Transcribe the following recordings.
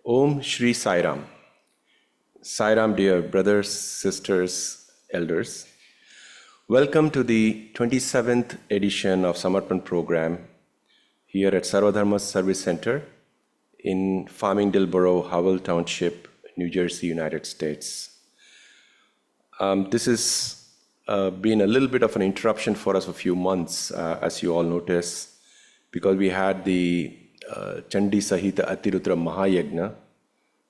Om Shri Sai Ram. Sai Ram, dear brothers, sisters, elders. Welcome to the 27th edition of Samarpan program here at Sarvadharma Service Center in Farmingdale Borough, Howell Township, New Jersey, United States. This has been a little bit of an interruption for us for a few months, as you all notice, because we had the Chandi Sahita Atirutra Mahayagna,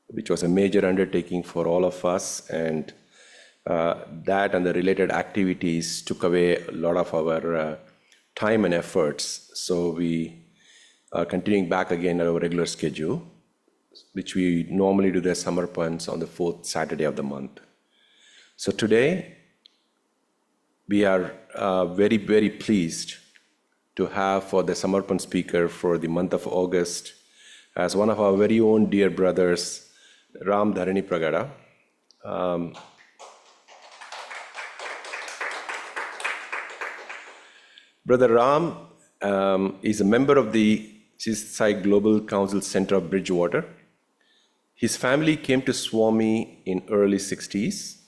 which was a major undertaking for all of us, and that and the related activities took away a lot of our time and efforts. So we are continuing back again at our regular schedule, which we normally do the Samarpans on the 4th Saturday of the month. So today, we are very, very pleased to have for the Samarpan speaker for the month of August as one of our very own dear brothers, Ram Dharanipragada. Brother Ram is a member of the Sai Global Council Center of Bridgewater. His family came to Swami in early 60s.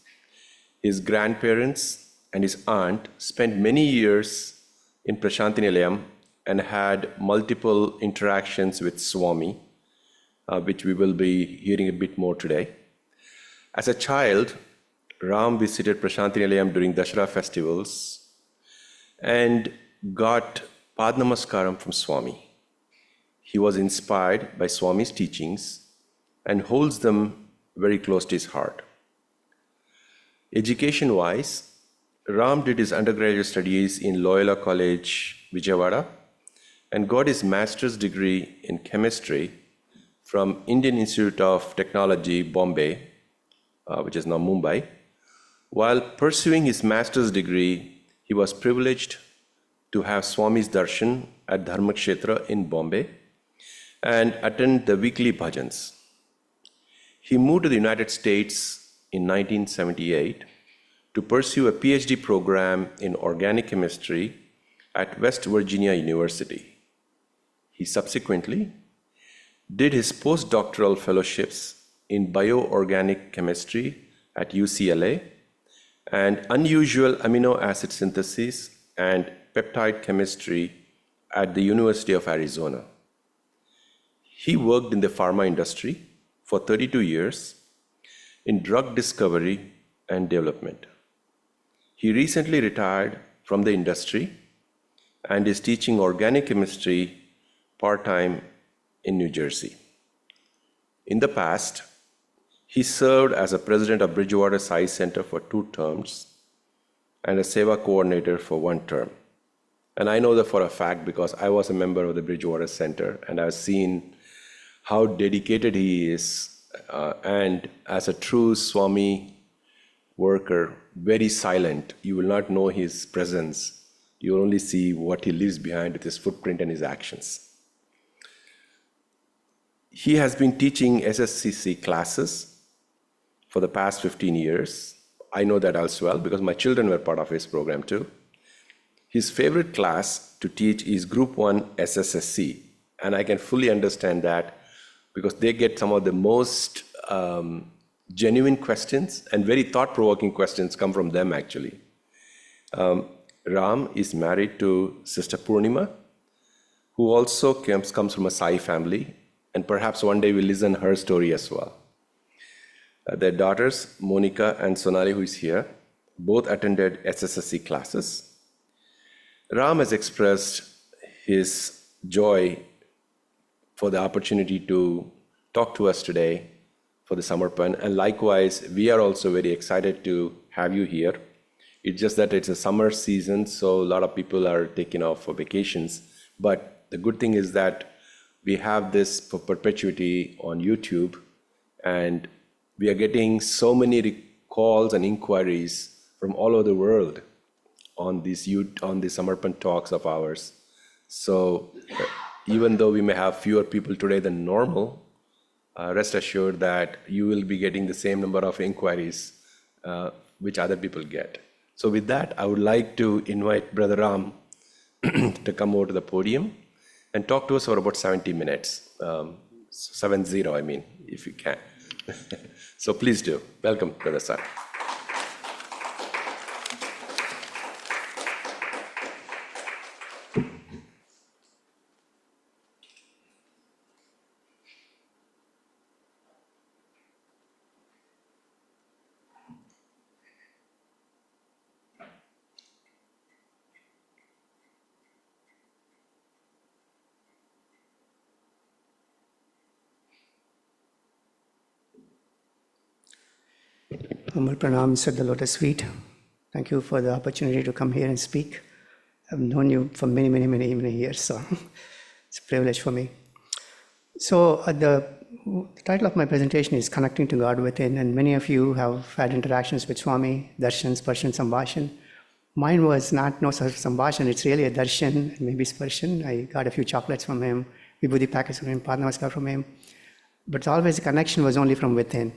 His grandparents and his aunt spent many years in Prashanti Nilayam and had multiple interactions with Swami, which we will be hearing a bit more today. As a child, Ram visited Prashanti Nilayam during Dashara festivals and got Padnamaskaram from Swami. He was inspired by Swami's teachings and holds them very close to his heart. Education-wise, Ram did his undergraduate studies in Loyola College, Vijayawada, and got his master's degree in chemistry from Indian Institute of Technology, Bombay, which is now Mumbai. While pursuing his master's degree, he was privileged to have Swami's darshan at Dharmakshetra in Bombay and attend the weekly bhajans. He moved to the United States in 1978 to pursue a PhD program in organic chemistry at West Virginia University. He subsequently did his postdoctoral fellowships in bioorganic chemistry at UCLA and unusual amino acid synthesis and peptide chemistry at the University of Arizona. He worked in the pharma industry for 32 years in drug discovery and development. He recently retired from the industry and is teaching organic chemistry part-time in New Jersey. In the past, he served as a president of Bridgewater Sai Center for 2 terms and a Seva coordinator for 1 term. And I know that for a fact because I was a member of the Bridgewater Center and I've seen how dedicated he is and as a true Swami worker, very silent. You will not know his presence. You will only see what he leaves behind with his footprint and his actions. He has been teaching SSCC classes for the past 15 years. I know that as well because my children were part of his program too. His favorite class to teach is Group 1 SSSC, and I can fully understand that because they get some of the most genuine questions and very thought-provoking questions come from them actually. Ram is married to Sister Purnima, who also comes from a Sai family, and perhaps one day we'll listen her story as well. Their daughters, Monica and Sonali, who is here, both attended SSSC classes. Ram has expressed his joy for the opportunity to talk to us today for the Samarpan, and likewise, we are also very excited to have you here. It's just that it's a summer season, so a lot of people are taking off for vacations, but the good thing is that we have this for perpetuity on YouTube, and we are getting so many calls and inquiries from all over the world on these Samarpan talks of ours. So even though we may have fewer people today than normal, rest assured that you will be getting the same number of inquiries which other people get. So with that, I would like to invite Brother Ram to come over to the podium and talk to us for about 70 minutes. 70, I mean, if you can. So please do. Welcome, Brother Sar. Humble pranams at the lotus feet. Thank you for the opportunity to come here and speak. I've known you for many, many, many, many years, so it's a privilege for me. So the title of my presentation is Connecting to God Within, and many of you have had interactions with Swami, darshan, sparshan, sambhashan. Mine was not no such sambhashan, it's really a darshan, maybe sparshan. I got a few chocolates from him, vibhuti packets from him, padnamaskar from him. But always the connection was only from within.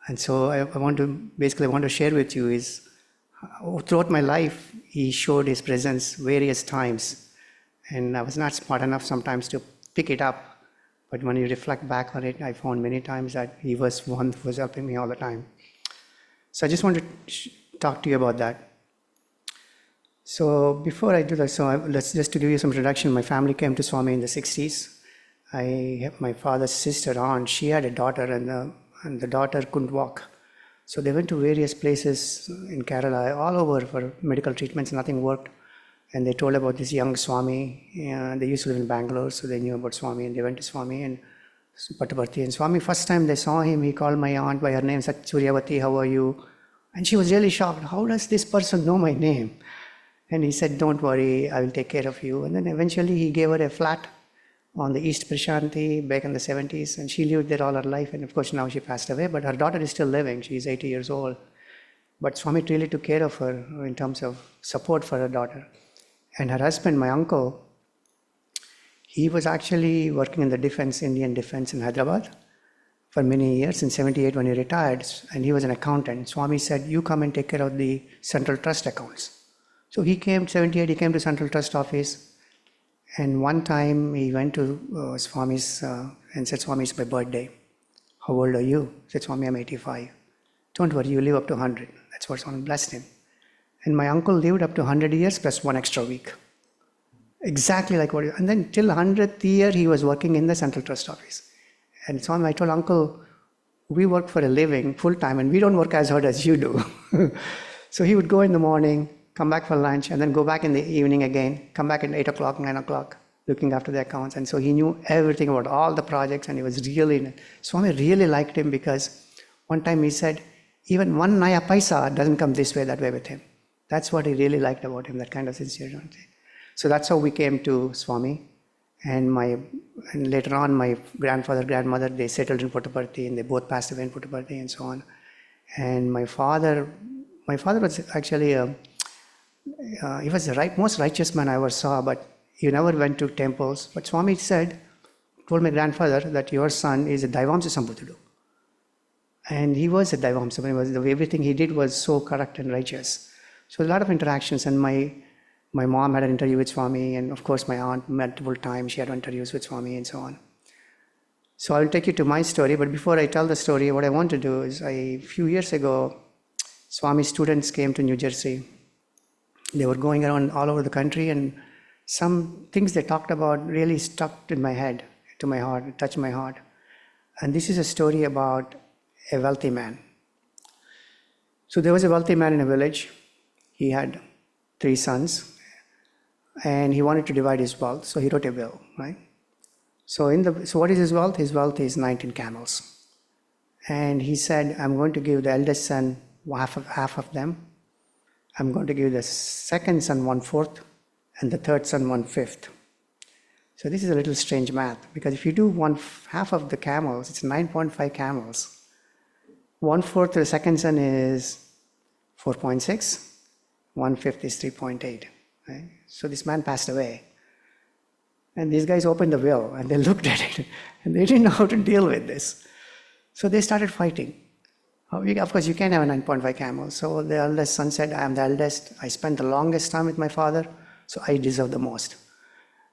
And so I want to share with you is, throughout my life, he showed his presence various times. And I was not smart enough sometimes to pick it up. But when you reflect back on it, I found many times that he was one who was helping me all the time. So I just want to talk to you about that. So before I do that, let's just to give you some introduction. My family came to Swami in the 60s. My father's sister, aunt, she had a daughter, and the daughter couldn't walk. So they went to various places in Kerala, all over for medical treatments, nothing worked. And they told about this young Swami. They used to live in Bangalore, so they knew about Swami, and they went to Swami and Puttaparthi. And Swami, first time they saw him, he called my aunt by her name, said, Suryavati, how are you? And she was really shocked. How does this person know my name? And he said, don't worry, I will take care of you. And then eventually he gave her a flat on the East Prashanti back in the 70s, and she lived there all her life, and of course now she passed away, but her daughter is still living. She's 80 years old. But Swami really took care of her in terms of support for her daughter. And her husband, my uncle, he was actually working in the defense, Indian defense in Hyderabad for many years. In 78 when he retired, and he was an accountant, Swami said, you come and take care of the Central Trust accounts. So he came, 78, he came to Central Trust office. And one time he went to Swami's and said, Swami, it's my birthday. How old are you? He said, Swami, I'm 85. Don't worry, you live up to 100. That's what Swami blessed him. And my uncle lived up to 100 years plus one extra week. Exactly like what you... And then till 100th year, he was working in the Central Trust office. And Swami, I told Uncle, we work for a living full time and we don't work as hard as you do. So he would go in the morning, come back for lunch, and then go back in the evening again, come back at 8 o'clock, 9 o'clock, looking after the accounts. And so he knew everything about all the projects, and he was really... Swami really liked him because one time he said, even one naya paisa doesn't come this way, that way with him. That's what he really liked about him, that kind of sincerity. So that's how we came to Swami. And later on, my grandfather, grandmother, they settled in Puttaparthi, and they both passed away in Puttaparthi and so on. And my father was actually he was the most righteous man I ever saw, but he never went to temples. But Swami told my grandfather that your son is a Daivamsa Sambuddhudu. And he was a Daivamsa. Everything he did was so correct and righteous. So a lot of interactions, and my mom had an interview with Swami, and of course my aunt multiple times she had interviews with Swami and so on. So I'll take you to my story, but before I tell the story, what I want to do is, a few years ago, Swami's students came to New Jersey. They were going around all over the country, and some things they talked about really stuck in my head, to my heart, touched my heart. And this is a story about a wealthy man. So there was a wealthy man in a village. He had 3 sons, and he wanted to divide his wealth, so he wrote a will, right? So what is his wealth? His wealth is 19 camels. And he said, I'm going to give the eldest son half of them. I'm going to give the second son 1/4 and the third son 1/5. So this is a little strange math, because if you do half of the camels, it's 9.5 camels. 1/4 to the second son is 4.6, 1/5 is 3.8. Right? So this man passed away. And these guys opened the will and they looked at it and they didn't know how to deal with this. So they started fighting. Of course, you can't have a 9.5 camels. So the eldest son said, I am the eldest. I spent the longest time with my father, so I deserve the most.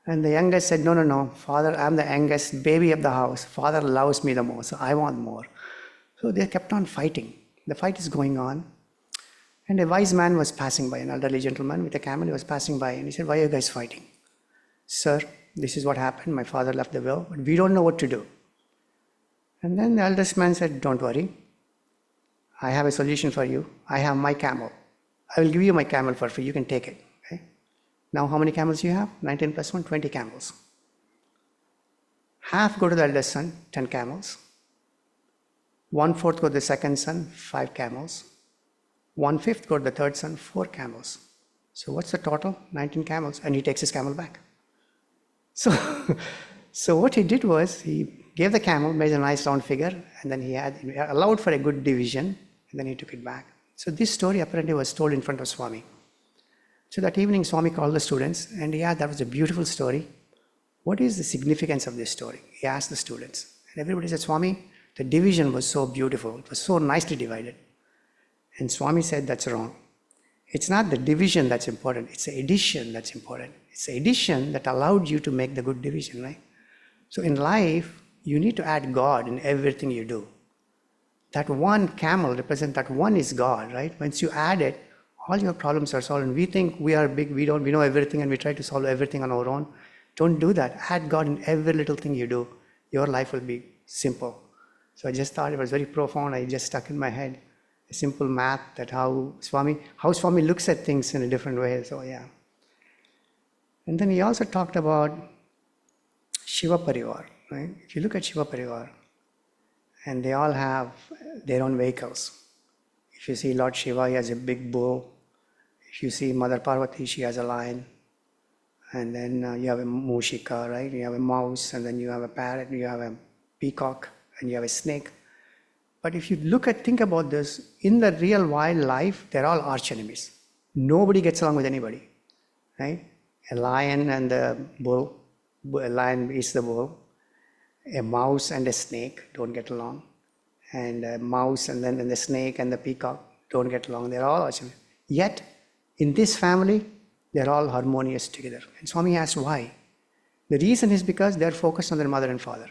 And the youngest said, no, no, no, Father, I'm the youngest baby of the house. Father loves me the most, so I want more. So they kept on fighting. The fight is going on. And a wise man was passing by, an elderly gentleman with a camel. He was passing by and he said, why are you guys fighting? Sir, this is what happened. My father left the will, but we don't know what to do. And then the eldest man said, don't worry. I have a solution for you. I have my camel. I will give you my camel for free. You can take it. Okay? Now how many camels you have? 19 plus 1, 20 camels. Half go to the eldest son, 10 camels. 1/4 go to the second son, 5 camels. 1/5 go to the third son, 4 camels. So what's the total? 19 camels. And he takes his camel back. So, so what he did was he gave the camel, made a nice round figure, and then he allowed for a good division, and then he took it back. So this story apparently was told in front of Swami. So that evening Swami called the students and that was a beautiful story. What is the significance of this story? He asked the students. And everybody said, Swami, the division was so beautiful. It was so nicely divided. And Swami said, that's wrong. It's not the division that's important. It's the addition that's important. It's the addition that allowed you to make the good division, right? So in life, you need to add God in everything you do. That one camel represents that one is God, right? Once you add it, all your problems are solved. And we think we are big, we know everything, and we try to solve everything on our own. Don't do that. Add God in every little thing you do. Your life will be simple. So I just thought it was very profound. I just stuck in my head a simple math that how Swami looks at things in a different way. So yeah. And then he also talked about Shiva Parivar, right? If you look at Shiva Parivar, and they all have their own vehicles. If you see Lord Shiva, he has a big bull. If you see Mother Parvati, she has a lion. And then you have a Mushika, right? You have a mouse, and then you have a parrot, you have a peacock, and you have a snake. But if you think about this, in the real wild life, they're all arch enemies. Nobody gets along with anybody, right? A lion and a bull, a lion eats the bull. A mouse and a snake don't get along. And a mouse and then the snake and the peacock don't get along. They're all arch enemies. Yet, in this family, they're all harmonious together. And Swami asked why. The reason is because they're focused on their mother and father.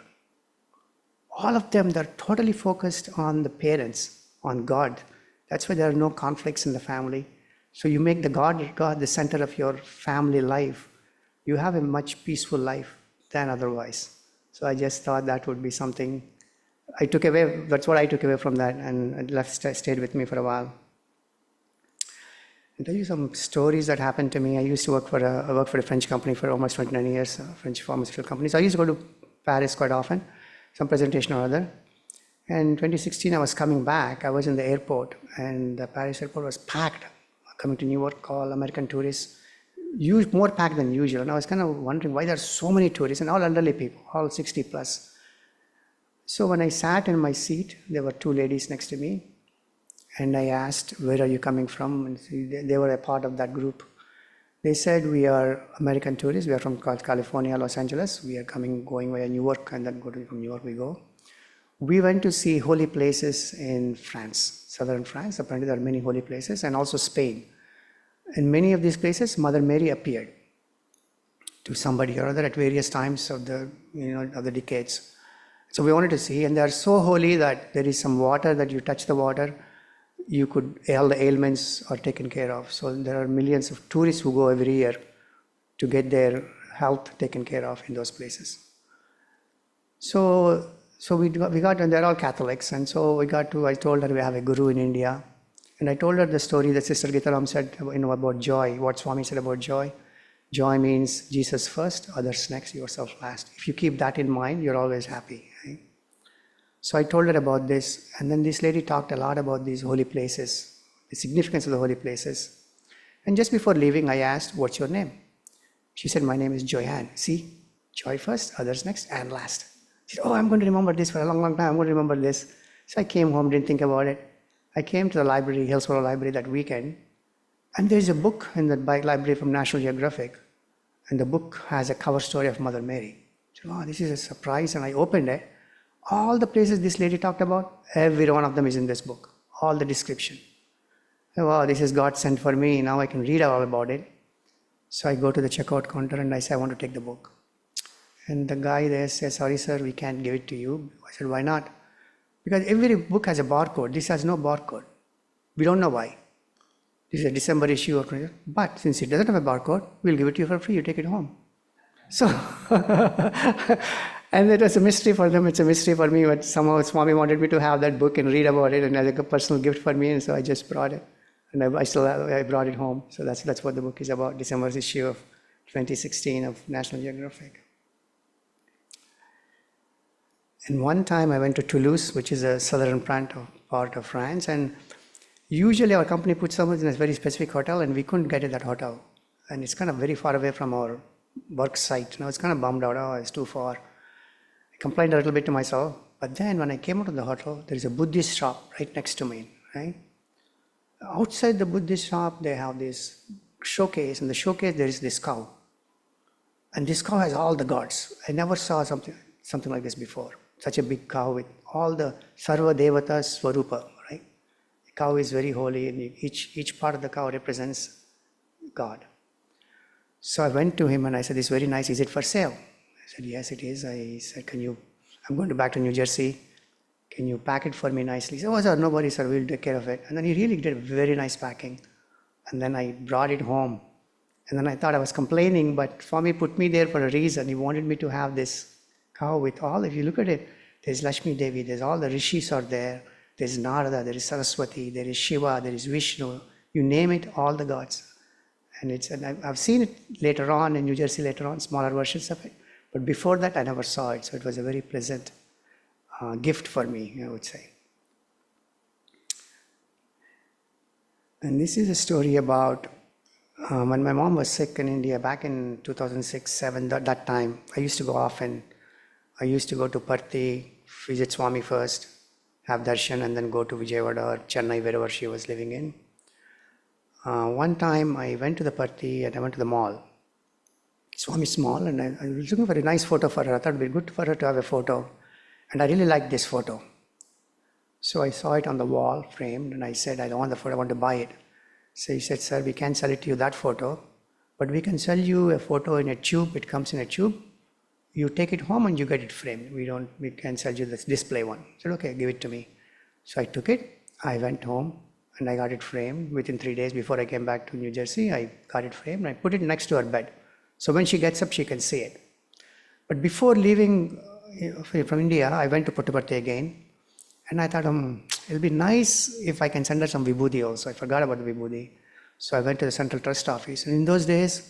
All of them, they're totally focused on the parents, on God. That's why there are no conflicts in the family. So you make the God the center of your family life. You have a much peaceful life than otherwise. So I just thought that would be something I took away. That's what I took away from that, and it stayed with me for a while. I'll tell you some stories that happened to me. I used to work for a French company for almost 29 years, a French pharmaceutical company. So I used to go to Paris quite often, some presentation or other. And in 2016, I was coming back. I was in the airport, and the Paris airport was packed. Coming to New York, all American tourists, more packed than usual. And I was kind of wondering why there are so many tourists, and all elderly people, all 60 plus. So when I sat in my seat, there were 2 ladies next to me. And I asked, where are you coming from? And they were a part of that group. They said, we are American tourists. We are from California, Los Angeles. We are going via New York, and then from New York we go. We went to see holy places in France, southern France. Apparently there are many holy places, and also Spain. In many of these places, Mother Mary appeared to somebody or other at various times of the decades. So we wanted to see, and they are so holy that there is some water that you touch the water, all the ailments are taken care of. So there are millions of tourists who go every year to get their health taken care of in those places. So we got, and they're all Catholics, and so I told her we have a guru in India, and I told her the story that Sister Gitaram said, about joy, what Swami said about joy. Joy means Jesus first, others next, yourself last. If you keep that in mind, you're always happy. Right? So I told her about this, and then this lady talked a lot about these holy places, the significance of the holy places. And just before leaving, I asked, what's your name? She said, my name is Joyanne. See, joy first, others next, and last. She said, I'm going to remember this for a long, long time. I'm going to remember this. So I came home, didn't think about it. I came to the library, Hillsborough Library, that weekend, and there's a book in the library from National Geographic, and the book has a cover story of Mother Mary. So, this is a surprise, and I opened it. All the places this lady talked about, every one of them is in this book, all the description. Wow, this is God sent for me, now I can read all about it. So I go to the checkout counter and I say, I want to take the book. And the guy there says, sorry sir, we can't give it to you. I said, why not? Because every book has a barcode. This has no barcode. We don't know why. This is a December issue of, but since it doesn't have a barcode, we'll give it to you for free. You take it home. So, and it was a mystery for them. It's a mystery for me. But somehow Swami wanted me to have that book and read about it, and as a personal gift for me. And so I just brought it, and I brought it home. So that's what the book is about. December's issue of 2016 of National Geographic. And one time I went to Toulouse, which is a southern part of France, and usually our company puts someone in a very specific hotel, and we couldn't get at that hotel. And it's kind of very far away from our work site. I was kind of bummed out. Oh, it's too far. I complained a little bit to myself. But then when I came out of the hotel, there is a Buddhist shop right next to me, right? Outside the Buddhist shop, they have this showcase. In the showcase, there is this cow. And this cow has all the gods. I never saw something like this before. Such a big cow with all the Sarva Devatas Swarupa, right? The cow is very holy, and each part of the cow represents God. So I went to him and I said, this is very nice. Is it for sale? I said, yes, it is. I said, I'm going back to New Jersey. Can you pack it for me nicely? He said, oh, sir, no worries, sir. We'll take care of it. And then he really did very nice packing. And then I brought it home. And then I thought I was complaining, but Swami put me there for a reason. He wanted me to have this cow with all, if you look at it, there's Lakshmi Devi, there's all the rishis are there. There's Narada, there is Saraswati, there is Shiva, there is Vishnu. You name it, all the gods. And I've seen it later on in New Jersey, later on, smaller versions of it. But before that, I never saw it. So it was a very pleasant gift for me, I would say. And this is a story about when my mom was sick in India back in 2006-07, that time. I used to go often. I used to go to Parthi, visit Swami first, have darshan, and then go to Vijayawada or Chennai, wherever she was living in. One time I went to the Parthi and I went to the mall. Swami's mall, and I was looking for a nice photo for her. I thought it would be good for her to have a photo. And I really liked this photo. So I saw it on the wall, framed, and I said, I don't want the photo, I want to buy it. So he said, sir, we can't sell it to you, that photo, but we can sell you a photo in a tube. It comes in a tube. You take it home and you get it framed. We can sell you this display one. I said, okay, give it to me. So I took it, I went home, and I got it framed. Within 3 days before I came back to New Jersey, I got it framed. I put it next to her bed. So when she gets up, she can see it. But before leaving from India, I went to Puttaparthi again. And I thought, it'll be nice if I can send her some vibhuti also. I forgot about the vibhuti. So I went to the Central Trust Office. And in those days,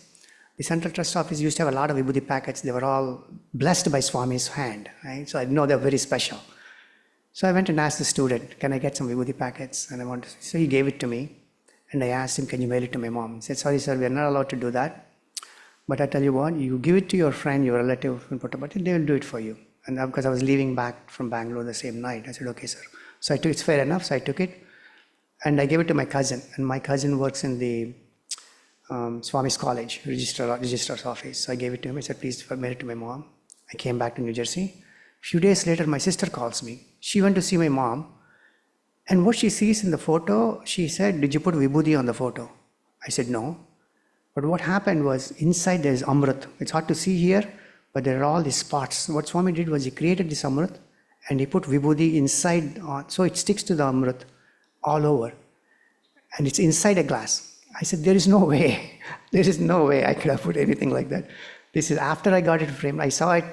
the Central Trust Office used to have a lot of vibhuti packets. They were all blessed by Swami's hand, right? So I know they're very special. So I went and asked the student, can I get some vibhuti packets? And so he gave it to me. And I asked him, can you mail it to my mom? He said, sorry, sir, we are not allowed to do that. But I tell you what, you give it to your friend, your relative in Puttaparthi, they will do it for you. And because I was leaving back from Bangalore the same night, I said, okay, sir. So I took, it's fair enough. So I took it and I gave it to my cousin. And my cousin works in the Swami's College, registrar's office. So I gave it to him. I said, please mail it to my mom. I came back to New Jersey. A few days later, my sister calls me. She went to see my mom. And what she sees in the photo, she said, did you put vibhuti on the photo? I said, no. But what happened was inside there is Amrit. It's hard to see here, but there are all these spots. What Swami did was he created this Amrit and he put vibhuti inside, so it sticks to the Amrit all over. And it's inside a glass. I said, there is no way. There is no way I could have put anything like that. This is after I got it framed. I saw it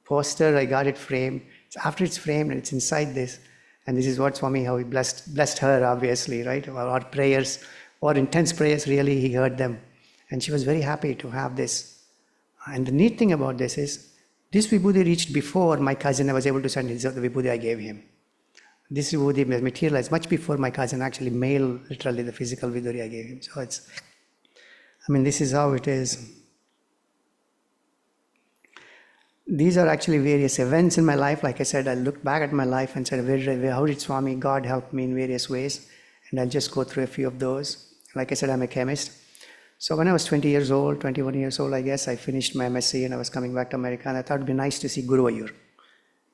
poster, I got it framed. It's after it's framed and it's inside this. And this is what Swami, how he blessed her, obviously, right? Our prayers, our intense prayers, really, he heard them. And she was very happy to have this. And the neat thing about this is, this vibhuti reached before my cousin. I was able to send the vibhuti I gave him. This vibhuti materialized much before my cousin actually mailed literally the physical vibhuti I gave him. So this is how it is. These are actually various events in my life. Like I said, I looked back at my life and said, how did Swami, God help me in various ways? And I'll just go through a few of those. Like I said, I'm a chemist. So when I was 20 years old, 21 years old, I guess, I finished my MSc and I was coming back to America, and I thought it'd be nice to see Guruvayur.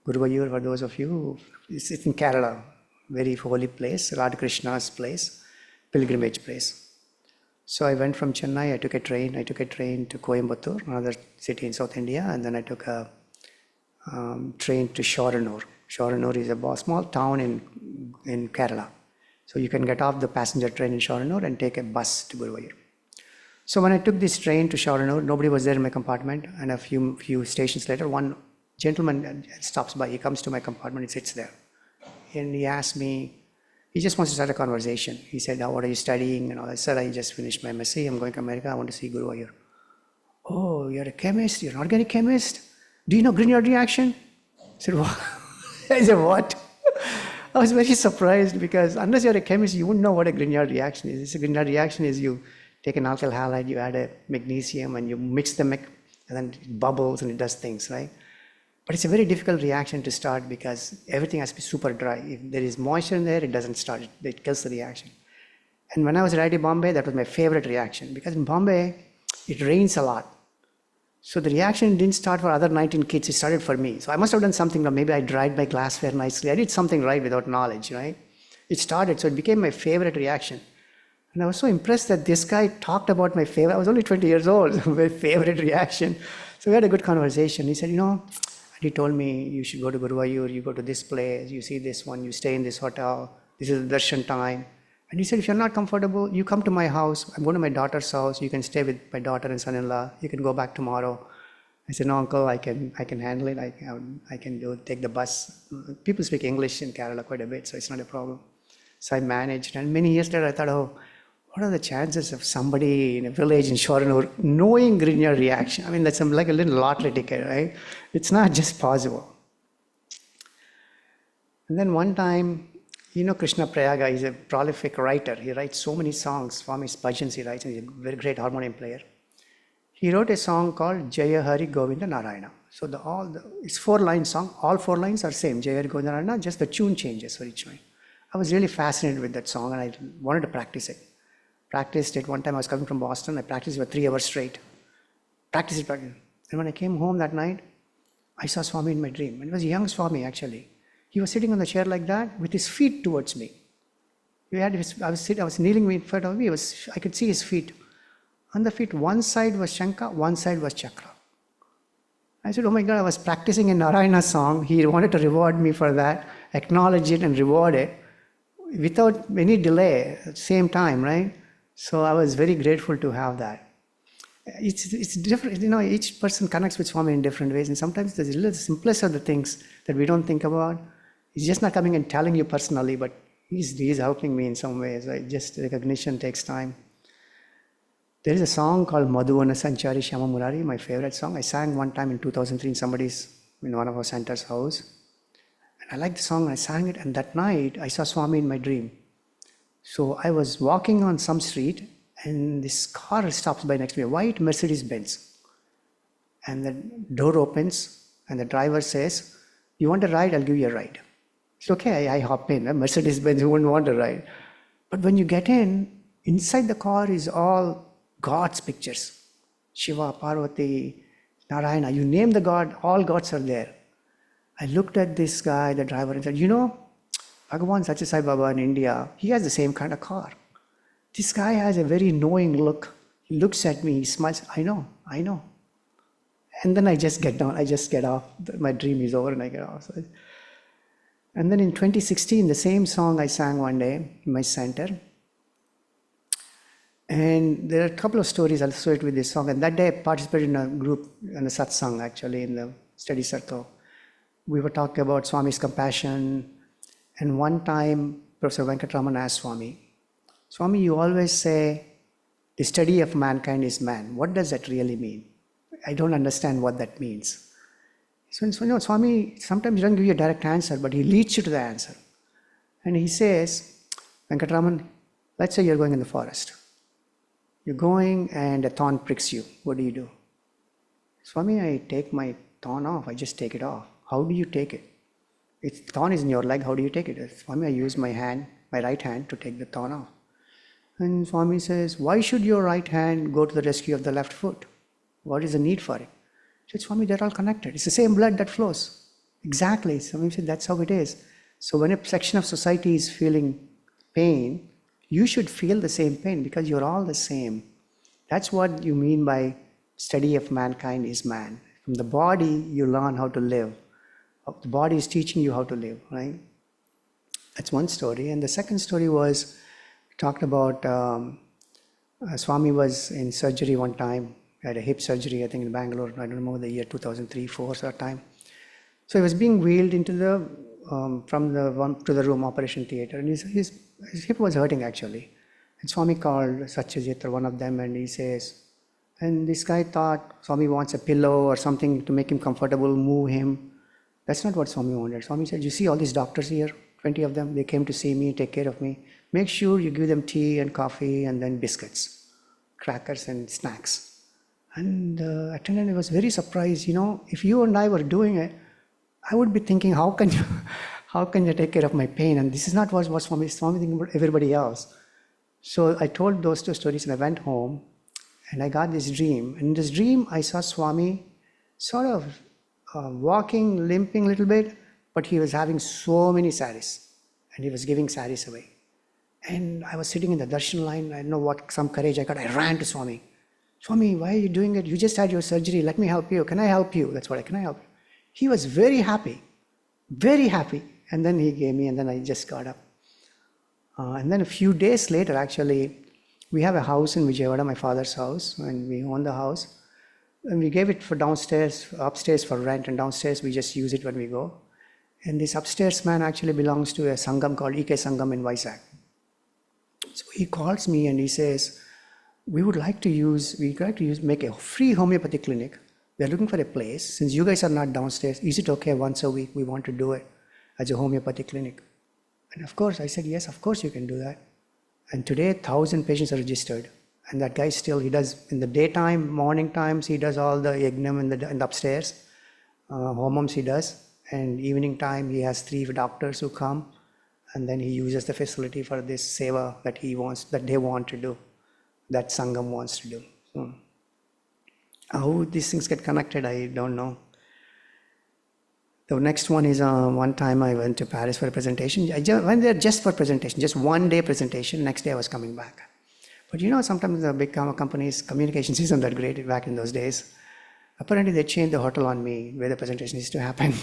Guruvayur, for those of you, it's in Kerala, very holy place, Radha Krishna's place, pilgrimage place. So I went from Chennai, I took a train to Coimbatore, another city in South India, and then I took a train to Shoranur. Shoranur is a small town in Kerala. So you can get off the passenger train in Shoranur and take a bus to Guruvayur. So when I took this train to Shoranur, nobody was there in my compartment, and a few stations later, one gentleman stops by. He comes to my compartment, he sits there, and he asked me, he just wants to start a conversation. He said, what are you studying? And all. I said, I just finished my MSc, I'm going to America, I want to see Guruvayur. Oh, you're a chemist, you're an organic chemist? Do you know Grignard reaction? I said, what? I said, what? I was very surprised because unless you're a chemist, you wouldn't know what a Grignard reaction is. A Grignard reaction is you take an alkyl halide, you add a magnesium, and you mix them, and then it bubbles and it does things, right? But it's a very difficult reaction to start because everything has to be super dry. If there is moisture in there, it doesn't start, it kills the reaction. And when I was at IIT Bombay, that was my favorite reaction because in Bombay, it rains a lot. So the reaction didn't start for other 19 kids, it started for me. So I must have done something, or maybe I dried my glassware nicely. I did something right without knowledge, right? It started, so it became my favorite reaction. And I was so impressed that this guy talked about my favorite, I was only 20 years old, my favorite reaction. So we had a good conversation. He said, and he told me, you should go to Guruvayur, you go to this place, you see this one, you stay in this hotel, this is the darshan time. And he said, if you're not comfortable, you come to my house. I'm going to my daughter's house. You can stay with my daughter and son-in-law. You can go back tomorrow. I said, no, uncle, I can handle it. I can take the bus. People speak English in Kerala quite a bit, so it's not a problem. So I managed. And many years later, I thought, what are the chances of somebody in a village in Shoranur knowing Grignard reaction? I mean, that's like a little lottery ticket, right? It's not just possible. And then one time, Krishna Prayaga is a prolific writer. He writes so many songs. Swami's bhajans he writes, and he's a very great harmonium player. He wrote a song called Jaya Hari Govinda Narayana. So it's 4-line song. All 4 lines are same. Jaya Hari Govinda Narayana, just the tune changes for each line. I was really fascinated with that song and I wanted to practice it. Practiced it. One time I was coming from Boston. I practiced it for 3 hours straight. Practiced. And when I came home that night, I saw Swami in my dream. And it was a young Swami actually. He was sitting on the chair like that with his feet towards me. I was kneeling in front of me. I could see his feet. On the feet, one side was Shankha, one side was Chakra. I said, oh my God, I was practicing a Narayana song. He wanted to reward me for that, acknowledge it and reward it without any delay at the same time, right? So I was very grateful to have that. It's different, each person connects with Swami in different ways. And sometimes the simplest of the things that we don't think about. He's just not coming and telling you personally, but he's helping me in some ways. Right? Just recognition takes time. There is a song called Madhuvana Sanchari Shyama Murari, my favorite song. I sang one time in 2003 in one of our center's house. And I liked the song and I sang it. And that night I saw Swami in my dream. So I was walking on some street and this car stops by next to me, a white Mercedes Benz. And the door opens and the driver says, you want a ride? I'll give you a ride. It's okay, I hop in. Mercedes Benz, who wouldn't want a ride? But when you get in, inside the car is all God's pictures. Shiva, Parvati, Narayana, you name the God, all gods are there. I looked at this guy, the driver, and said, Bhagavan Satya Sai Baba in India, he has the same kind of car. This guy has a very knowing look. He looks at me, he smiles, I know. And then I just get down, I just get off. My dream is over and I get off. And then in 2016, the same song I sang one day in my center. And there are a couple of stories associated with this song. And that day I participated in a group, in a satsang actually, in the study circle. We were talking about Swami's compassion. And one time, Professor Venkatraman asked Swami, you always say, the study of mankind is man. What does that really mean? I don't understand what that means. So Swami sometimes doesn't give you a direct answer, but he leads you to the answer. And he says, Venkatraman, let's say you're going in the forest. You're going and a thorn pricks you. What do? Swami, I take my thorn off. I just take it off. How do you take it? Thorn is in your leg. How do you take it? Swami, I use my right hand to take the thorn off. And Swami says, why should your right hand go to the rescue of the left foot? What is the need for it? I said, Swami, they're all connected. It's the same blood that flows. Exactly. Swami said, that's how it is. So when a section of society is feeling pain, you should feel the same pain because you're all the same. That's what you mean by study of mankind is man. From the body, you learn how to live. The body is teaching you how to live, right? That's one story. And the second story was, talked about Swami was in surgery one time. He had a hip surgery, I think in Bangalore. I don't remember the year, 2003, 4 that time. So he was being wheeled into the from the one to the room operation theater, and his hip was hurting actually. And Swami called Satyajit, one of them, and he says, and this guy thought Swami wants a pillow or something to make him comfortable, move him. That's not what Swami wanted. Swami said, you see all these doctors here, 20 of them, they came to see me, take care of me. Make sure you give them tea and coffee and then biscuits, crackers and snacks. And the attendant was very surprised. If you and I were doing it, I would be thinking, how can you take care of my pain? And this is not what Swami thinking about everybody else. So I told those two stories and I went home and I got this dream. And in this dream, I saw Swami sort of walking, limping a little bit, but he was having so many saris and he was giving saris away. And I was sitting in the darshan line. I don't know what, some courage I got. I ran to Swami. Swami, why are you doing it? You just had your surgery. Let me help you. Can I help you? That's what can I help you? He was very happy, very happy. And then he gave me, and then I just got up. And then a few days later, actually, we have a house in Vijayawada, my father's house, and we own the house. And we gave it for downstairs, upstairs for rent, and downstairs we just use it when we go. And this upstairs man actually belongs to a Sangam called EK Sangam in Vizag. So he calls me and he says, we'd like to make a free homeopathy clinic. We're looking for a place. Since you guys are not downstairs, is it okay once a week we want to do it as a homeopathy clinic? And of course, I said, yes, of course you can do that. And today, 1,000 patients are registered. And that guy still, he does in the daytime, morning times, he does all the yagnam in the upstairs. Homams he does. And evening time, he has 3 doctors who come. And then he uses the facility for this seva that they want to do, that Sangam wants to do. So, how these things get connected, I don't know. The next one is one time I went to Paris for a presentation. I went there just for presentation, just one day presentation. Next day I was coming back. But sometimes the big pharma companies' communications isn't that great back in those days. Apparently they changed the hotel on me where the presentation used to happen.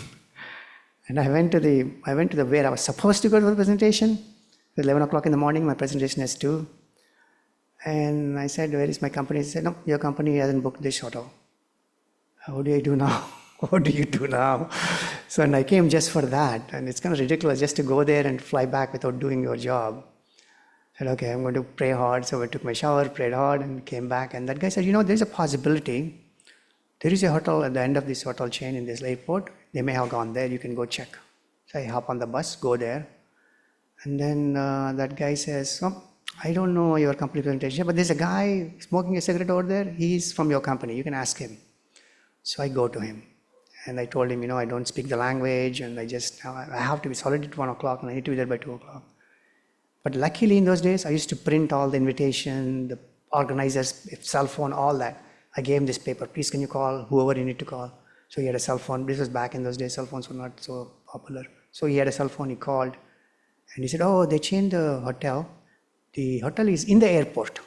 And I went to where I was supposed to go to the presentation. At 11 o'clock in the morning, my presentation is 2. And I said, where is my company? He said, no, your company hasn't booked this hotel. What do I do now? What do you do now? So, and I came just for that. And it's kind of ridiculous just to go there and fly back without doing your job. I said, okay, I'm going to pray hard. So I took my shower, prayed hard, and came back. And that guy said, there's a possibility. There is a hotel at the end of this hotel chain in this airport. They may have gone there. You can go check. So I hop on the bus, go there. And then that guy says, I don't know your company presentation, but there's a guy smoking a cigarette over there. He's from your company. You can ask him. So I go to him. And I told him, I don't speak the language, and I have to be solid at 1 o'clock, and I need to be there by 2 o'clock. But luckily in those days, I used to print all the invitation, the organizer's cell phone, all that. I gave him this paper. Please, can you call whoever you need to call? So he had a cell phone. This was back in those days. Cell phones were not so popular. So he had a cell phone. He called. And he said, they changed the hotel. The hotel is in the airport.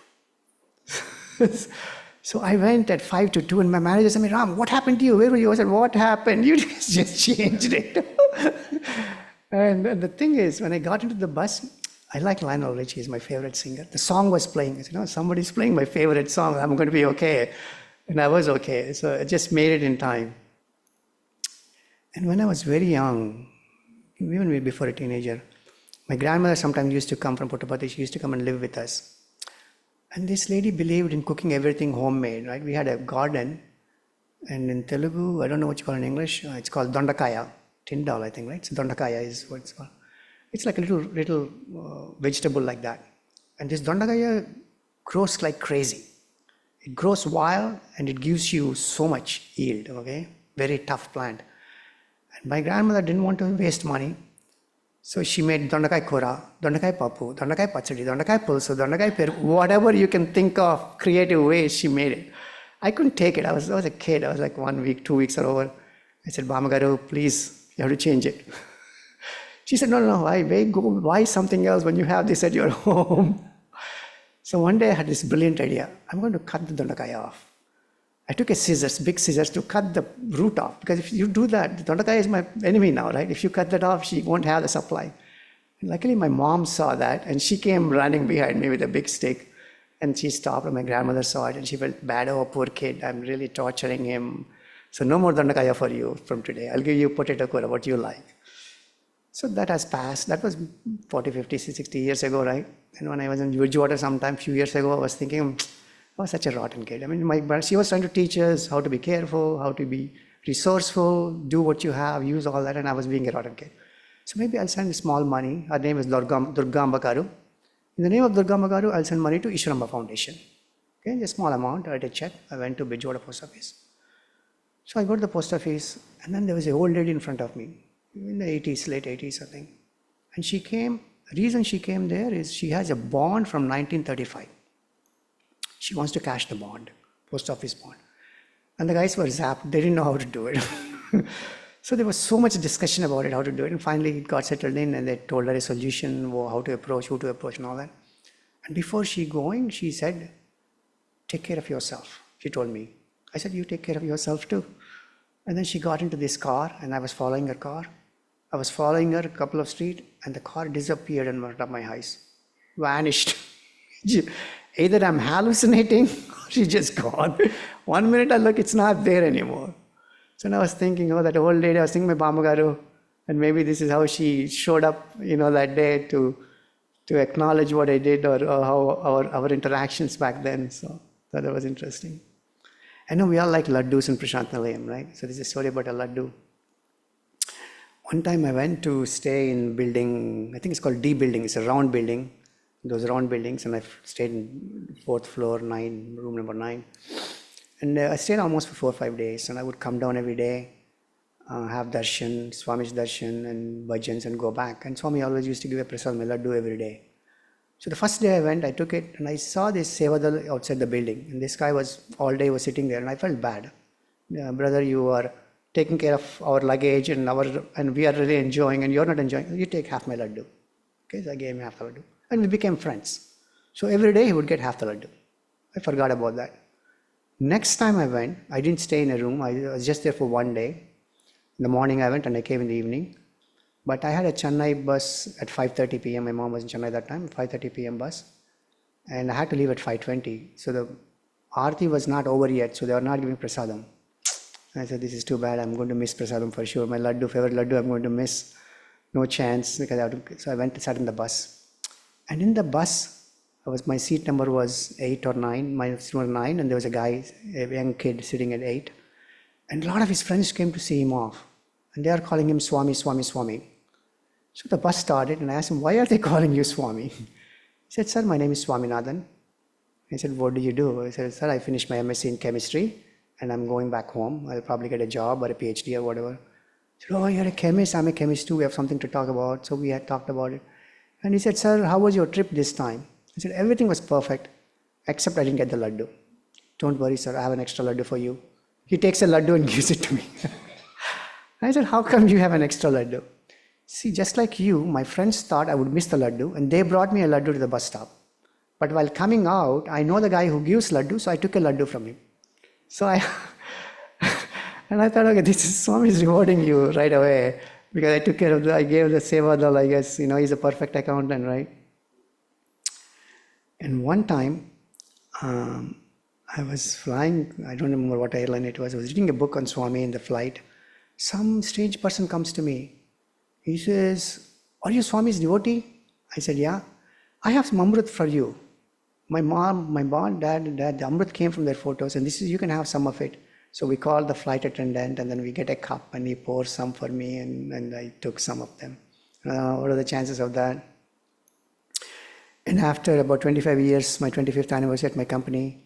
So I went at 5 to 2, and my manager said, Ram, what happened to you? Where were you? I said, what happened? You just changed it. And the thing is, when I got into the bus, I like Lionel Richie. He's my favorite singer. The song was playing. I said, somebody's playing my favorite song. I'm going to be okay. And I was okay. So I just made it in time. And when I was very young, even before a teenager, my grandmother sometimes used to come from Puttaparthi. She used to come and live with us. And this lady believed in cooking everything homemade, right? We had a garden, and in Telugu, I don't know what you call it in English, it's called dondakaya, tindal, I think, right? So dondakaya is what it's called. It's like a little vegetable like that. And this dondakaya grows like crazy. It grows wild, and it gives you so much yield, okay? Very tough plant. And my grandmother didn't want to waste money. So she made dondakai kura, dondakai papu, dondakai pachadi, dondakai pulsu, dondakai peru, whatever you can think of, creative ways she made it. I couldn't take it. I was a kid. I was like 1 week, 2 weeks or over. I said, Bamagaru, please, you have to change it. She said, no, why something else when you have this at your home? So one day I had this brilliant idea. I'm going to cut the dondakaya off. I took a scissors, big scissors, to cut the root off. Because if you do that, the dondakaya is my enemy now, right? If you cut that off, she won't have the supply. And luckily, my mom saw that, and she came running behind me with a big stick. And she stopped, and my grandmother saw it, and she felt bad. Oh, poor kid, I'm really torturing him. So no more dondakaya for you from today. I'll give you potato kura, what you like. So that has passed. That was 40, 50, 60 years ago, right? And when I was in Bridgewater sometime, a few years ago, I was thinking, I was such a rotten kid. I mean, she was trying to teach us how to be careful, how to be resourceful, do what you have, use all that, and I was being a rotten kid. So maybe I'll send small money. Her name is Durgamba Karu. In the name of Durgamba Karu, I'll send money to Ishwaramba Foundation. Okay, a small amount. I write a check. I went to Bridgewater Post Office. So I go to the post office, and then there was an old lady in front of me, in the 80s, late 80s, I think. And she came, the reason she came there is she has a bond from 1935. She wants to cash the bond, post office bond. And the guys were zapped, they didn't know how to do it. So there was so much discussion about it, how to do it. And finally it got settled in, and they told her a solution, how to approach, who to approach, and all that. And before she going, she said, take care of yourself, she told me. I said, you take care of yourself too. And then she got into this car, and I was following her car. I was following her a couple of streets, and the car disappeared in front of my eyes. Vanished. Either I'm hallucinating, or she's just gone. 1 minute I look, it's not there anymore. So now I was thinking, that old lady, I was thinking my Bamagaru, and maybe this is how she showed up, that day to acknowledge what I did, or how our interactions back then. So that was interesting. I know we all like laddus in Prashant Nilayam, right? So this is a story about a laddu. One time I went to stay in building, I think it's called D building. It's a round building, those round buildings, and I stayed in 4th floor, room number 9. And I stayed almost for 4 or 5 days, and I would come down every day, have darshan, Swami's darshan and bhajans, and go back. And Swami always used to give a prasad laddu every day. So the first day I went, I took it, and I saw this Sevadal outside the building. And this guy was all day was sitting there, and I felt bad. Brother, you are taking care of our luggage, and we are really enjoying, and you're not enjoying. You take half my laddu. Okay, so I gave him half the laddu. And we became friends. So every day he would get half the laddu. I forgot about that. Next time I went, I didn't stay in a room. I was just there for 1 day. In the morning I went, and I came in the evening. But I had a Chennai bus at 5:30 p.m. My mom was in Chennai that time, 5:30 p.m. bus. And I had to leave at 5:20. So the Aarti was not over yet, so they were not giving prasadam. I said, this is too bad. I'm going to miss prasadam for sure. My favorite laddu, I'm going to miss. No chance. So I went to sat in the bus. And in the bus, my seat number was 8 or 9. My seat was 9, and there was a guy, a young kid sitting at 8. And a lot of his friends came to see him off. And they are calling him Swami, Swami, Swami. So the bus started, and I asked him, why are they calling you Swami? He said, sir, my name is Swaminathan. I said, what do you do? I said, sir, I finished my MSc in chemistry, and I'm going back home. I'll probably get a job or a PhD or whatever. I said, oh, you're a chemist. I'm a chemist too. We have something to talk about. So we had talked about it. And he said, sir, how was your trip this time? I said, everything was perfect, except I didn't get the laddu. Don't worry, sir, I have an extra laddu for you. He takes a laddu and gives it to me. I said, how come you have an extra laddu? See, just like you, my friends thought I would miss the laddu, and they brought me a laddu to the bus stop. But while coming out, I know the guy who gives laddu, so I took a laddu from him. So and I thought, okay, this is Swami is rewarding you right away, because I took care of I gave the Sevadal, I guess, he's a perfect accountant, right? And one time, I was flying, I don't remember what airline it was. I was reading a book on Swami in the flight. Some strange person comes to me. He says, are you Swami's devotee? I said, yeah. I have some amrit for you. My mom, dad, the amrit came from their photos, and you can have some of it. So we called the flight attendant, and then we get a cup, and he pours some for me, and I took some of them. What are the chances of that? And after about 25 years, my 25th anniversary at my company,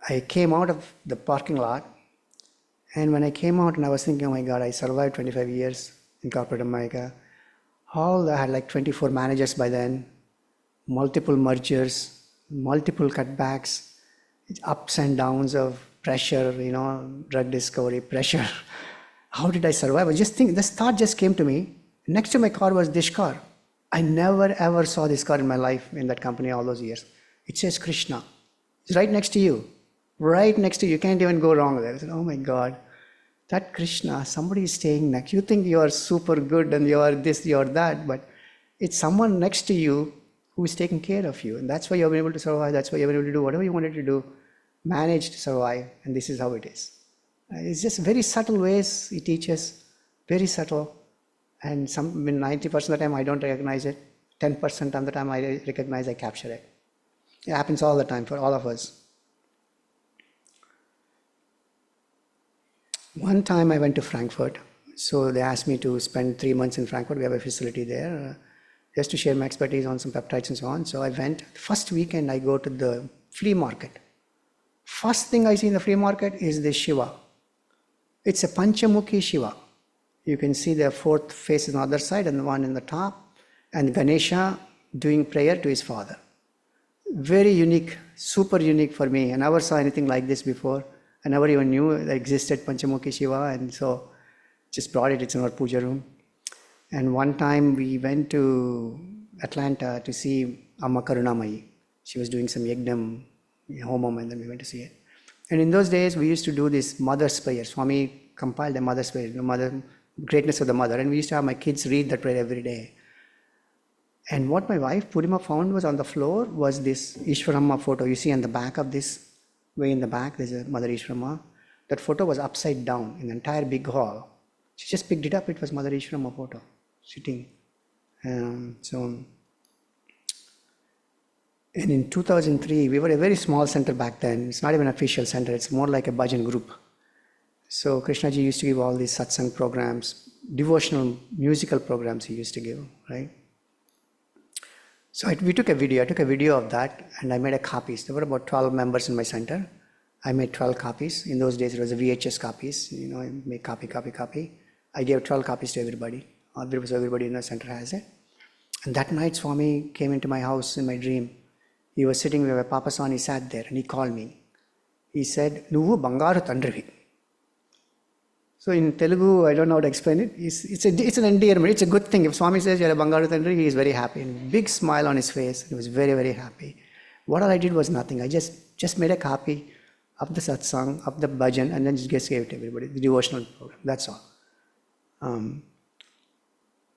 I came out of the parking lot. And when I came out, and I was thinking, oh my God, I survived 25 years in corporate America. I had like 24 managers by then, multiple mergers, multiple cutbacks, ups and downs of pressure, drug discovery, pressure. How did I survive? This thought just came to me. Next to my car was this car. I never ever saw this car in my life in that company all those years. It says Krishna. It's right next to you. Right next to you. You can't even go wrong there. I said, oh my God, that Krishna, somebody is staying next. You think you are super good and you are this, you are that, but it's someone next to you who is taking care of you. And that's why you're able to survive. That's why you're able to do whatever you wanted to do, manage to survive. And this is how it is. It's just very subtle ways he teaches, very subtle. And 90% of the time I don't recognize it. 10% of the time I recognize, I capture it. It happens all the time for all of us. One time I went to Frankfurt. So they asked me to spend 3 months in Frankfurt. We have a facility there, just to share my expertise on some peptides and so on. So I went. First weekend I go to the flea market. First thing I see in the flea market is the Shiva. It's a Panchamukhi Shiva. You can see the 4th face on the other side and the one in the top. And Ganesha doing prayer to his father. Very unique, super unique for me. I never saw anything like this before. I never even knew there existed Panchamukhi Shiva, and so just brought it. It's in our puja room. And one time we went to Atlanta to see Amma Karunamayi. She was doing some yajnam, homam, and then we went to see it. And in those days, we used to do this mother's prayer. Swami compiled the mother's prayer, the mother, greatness of the mother. And we used to have my kids read that prayer every day. And what my wife, Purima, found was on the floor was this Ishwaramma photo. You see on the back of this, way in the back, there's a Mother Ishwaramma. That photo was upside down in the entire big hall. She just picked it up. It was Mother Ishwaramma photo, sitting. And in 2003, we were a very small center back then. It's not even an official center. It's more like a bhajan group. So Krishnaji used to give all these satsang programs, devotional musical programs he used to give, right? So we took a video. I took a video of that and I made a copies. There were about 12 members in my center. I made 12 copies. In those days, it was a VHS copies. You know, I make copy. I gave 12 copies to everybody. Everybody in the center has it. And that night, Swami came into my house in my dream. He was sitting where Papa Swami sat there and he called me. He said, "Nuvu Bangaru Tandrivi." So in Telugu, I don't know how to explain it. It's an endearment. It's a good thing. If Swami says you're a Bangaru Tandri, he is very happy. And big smile on his face. He was very, very happy. What all I did was nothing. I just made a copy of the satsang, of the bhajan, and then just gave it to everybody, the devotional program. That's all.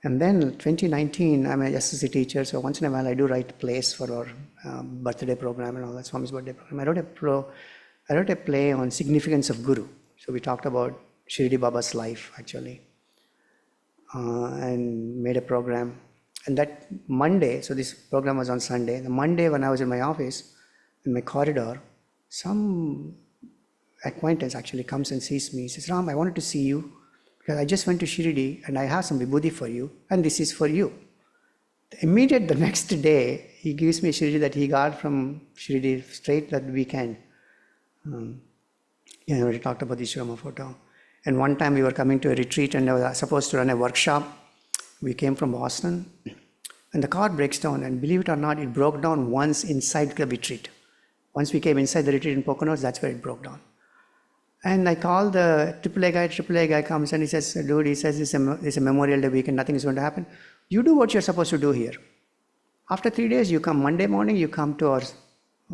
And then 2019, I'm an SSC teacher, so once in a while I do write plays for our birthday program and all that, Swami's birthday program. I wrote a play on significance of Guru. So we talked about Shirdi Baba's life, actually, and made a program. And that Monday, so this program was on Sunday, the Monday when I was in my office, in my corridor, some acquaintance actually comes and sees me. He says, "Ram, I wanted to see you because I just went to Shirdi and I have some vibhuti for you, and this is for you." The next day, he gives me Shirdi that he got from Shirdi straight that weekend. We already talked about the Ishwarama photo. And one time we were coming to a retreat and I was supposed to run a workshop. We came from Boston and the car breaks down, and believe it or not, it broke down once inside the retreat. Once we came inside the retreat in Poconos, that's where it broke down. And I called the AAA guy comes and he says, "Dude," he says, it's a Memorial Day weekend, nothing is going to happen. You do what you're supposed to do here. After 3 days, you come Monday morning, you come to our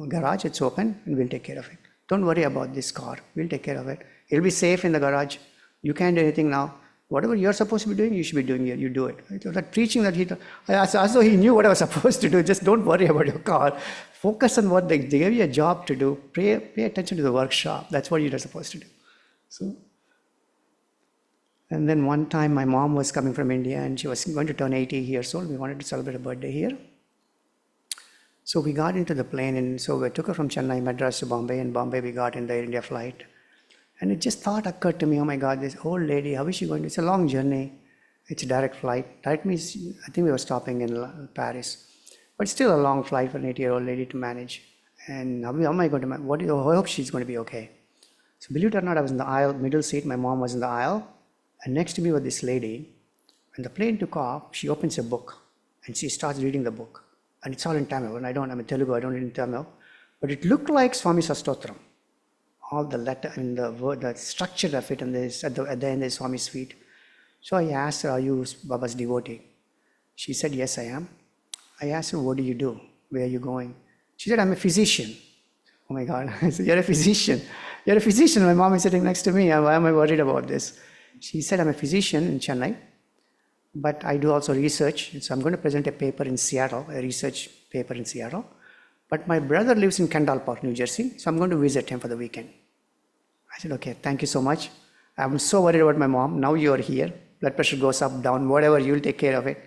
garage, it's open, and we'll take care of it. Don't worry about this car, we'll take care of it. It'll be safe in the garage. You can't do anything now. Whatever you're supposed to be doing, you should be doing here. You do it. It was that preaching that as though he knew what I was supposed to do. Just don't worry about your car. Focus on what they gave you a job to do. Pay attention to the workshop. That's what you're supposed to do. So, and then one time my mom was coming from India and she was going to turn 80 years old. We wanted to celebrate a birthday here. So we got into the plane, and so we took her from Chennai, Madras to Bombay, and Bombay we got in the Air India flight. And it just thought occurred to me, oh my God, this old lady, how is she going to, it's a long journey. It's a direct flight. Direct means, I think we were stopping in Paris. But still a long flight for an 80-year-old lady to manage. And how am I going to manage? I hope she's going to be okay. So believe it or not, I was in the aisle, middle seat, my mom was in the aisle. And next to me was this lady. When the plane took off, she opens a book and she starts reading the book. And it's all in Tamil. And I'm in Telugu, I don't read in Tamil. But it looked like Swami Sastotram. All the letter and the word, the structure of it, and at the end is Swami's feet. So I asked her, are you Baba's devotee? She said, yes, I am. I asked her, what do you do? Where are you going? She said, I'm a physician. Oh my God. I said, you're a physician. You're a physician. My mom is sitting next to me. Why am I worried about this? She said, I'm a physician in Chennai, but I do also research. So I'm going to present a paper in Seattle, a research paper in Seattle. But my brother lives in Kendall Park, New Jersey, so I'm going to visit him for the weekend. I said, okay, thank you so much. I'm so worried about my mom. Now you are here. Blood pressure goes up, down, whatever, you'll take care of it.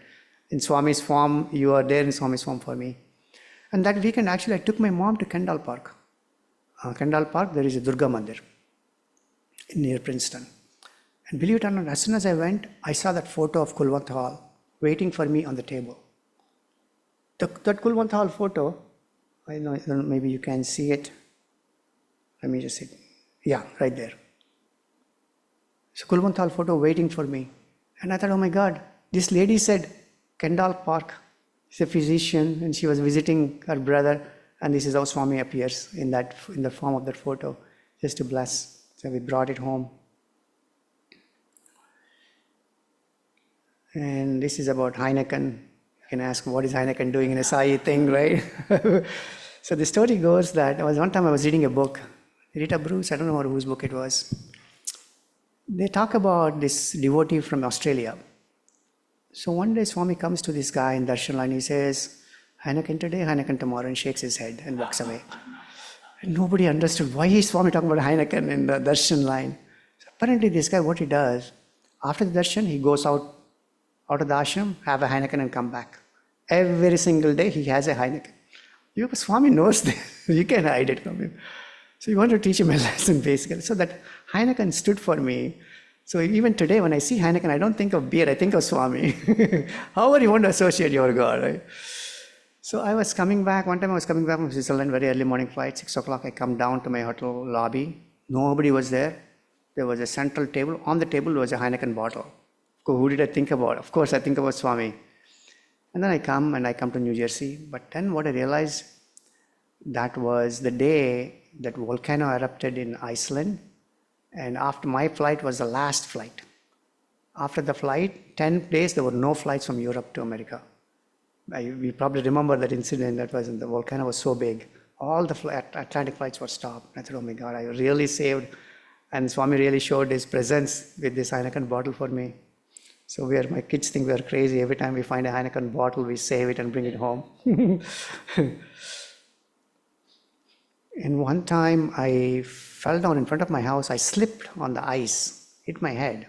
In Swami's form, you are there in Swami's form for me. And that weekend, actually, I took my mom to Kendall Park. Kendall Park, there is a Durga Mandir near Princeton. And believe it or not, as soon as I went, I saw that photo of Kulwant Hall waiting for me on the table. That Kulwant Hall photo, I don't know, maybe you can see it. Let me just see. Yeah, right there. So Kulwant Hall photo waiting for me. And I thought, oh my God, this lady said, Kendall Park. She's a physician and she was visiting her brother. And this is how Swami appears in the form of that photo, just to bless. So we brought it home. And this is about Heineken. You can ask, what is Heineken doing in a Sai thing, right? So the story goes that one time I was reading a book. Rita Bruce, I don't know whose book it was. They talk about this devotee from Australia. So one day Swami comes to this guy in Darshan line. He says, Heineken today, Heineken tomorrow, and shakes his head and walks away. And nobody understood why is Swami talking about Heineken in the Darshan line. So apparently this guy, what he does, after the Darshan, he goes out of the ashram, have a Heineken and come back. Every single day he has a Heineken. Swami knows this. You can't hide it from him. So you want to teach him a lesson basically. So that Heineken stood for me. So even today when I see Heineken, I don't think of beer, I think of Swami. However you want to associate your God, right? So I was coming back, one time I was coming back from Switzerland, very early morning flight, 6 o'clock, I come down to my hotel lobby. Nobody was there. There was a central table. On the table was a Heineken bottle. Who did I think about? Of course, I think about Swami. And then I come to New Jersey. But then what I realized, that was the day that volcano erupted in Iceland. And after my flight was the last flight. After the flight, 10 days, there were no flights from Europe to America. We probably remember that incident. That was, the volcano was so big. All the Atlantic flights were stopped. I thought, oh my God, I really saved. And Swami really showed his presence with this Heineken bottle for me. So my kids think we are crazy. Every time we find a Heineken bottle, we save it and bring it home. And one time I fell down in front of my house. I slipped on the ice, hit my head.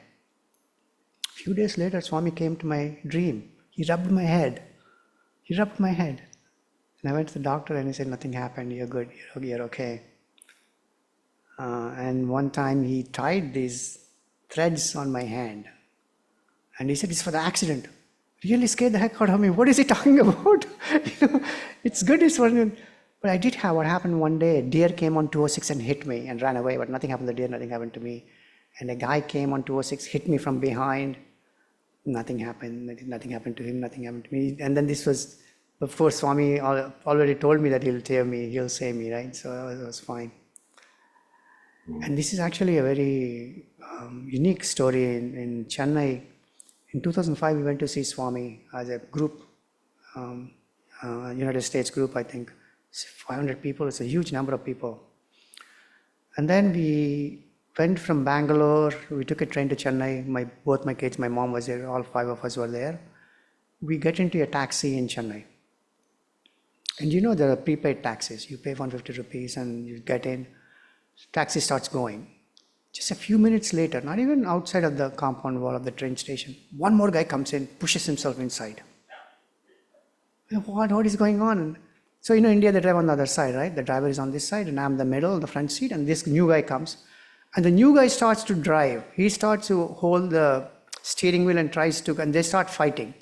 A few days later, Swami came to my dream. He rubbed my head. And I went to the doctor and he said, nothing happened. You're good. You're okay. And one time he tied these threads on my hand. And he said, it's for the accident. Really scared the heck out of me. What is he talking about? It's good, it's for you. But I did have what happened one day. A deer came on 206 and hit me and ran away, but nothing happened to the deer, nothing happened to me. And a guy came on 206, hit me from behind. Nothing happened. Nothing happened to him, nothing happened to me. And then this was before Swami already told me that he'll save me, right? So it was fine. And this is actually a very unique story in Chennai. In 2005, we went to see Swami as a group, United States group, I think. 500 people, it's a huge number of people. And then we went from Bangalore, we took a train to Chennai. Both my kids, my mom was there, all 5 of us were there. We get into a taxi in Chennai. And there are prepaid taxis. You pay 150 rupees and you get in. Taxi starts going. Just a few minutes later, not even outside of the compound wall of the train station, one more guy comes in, pushes himself inside. What is going on? So India, they drive on the other side, right? The driver is on this side and I'm in the middle, the front seat, and this new guy comes. And the new guy starts to drive. He starts to hold the steering wheel and and they start fighting.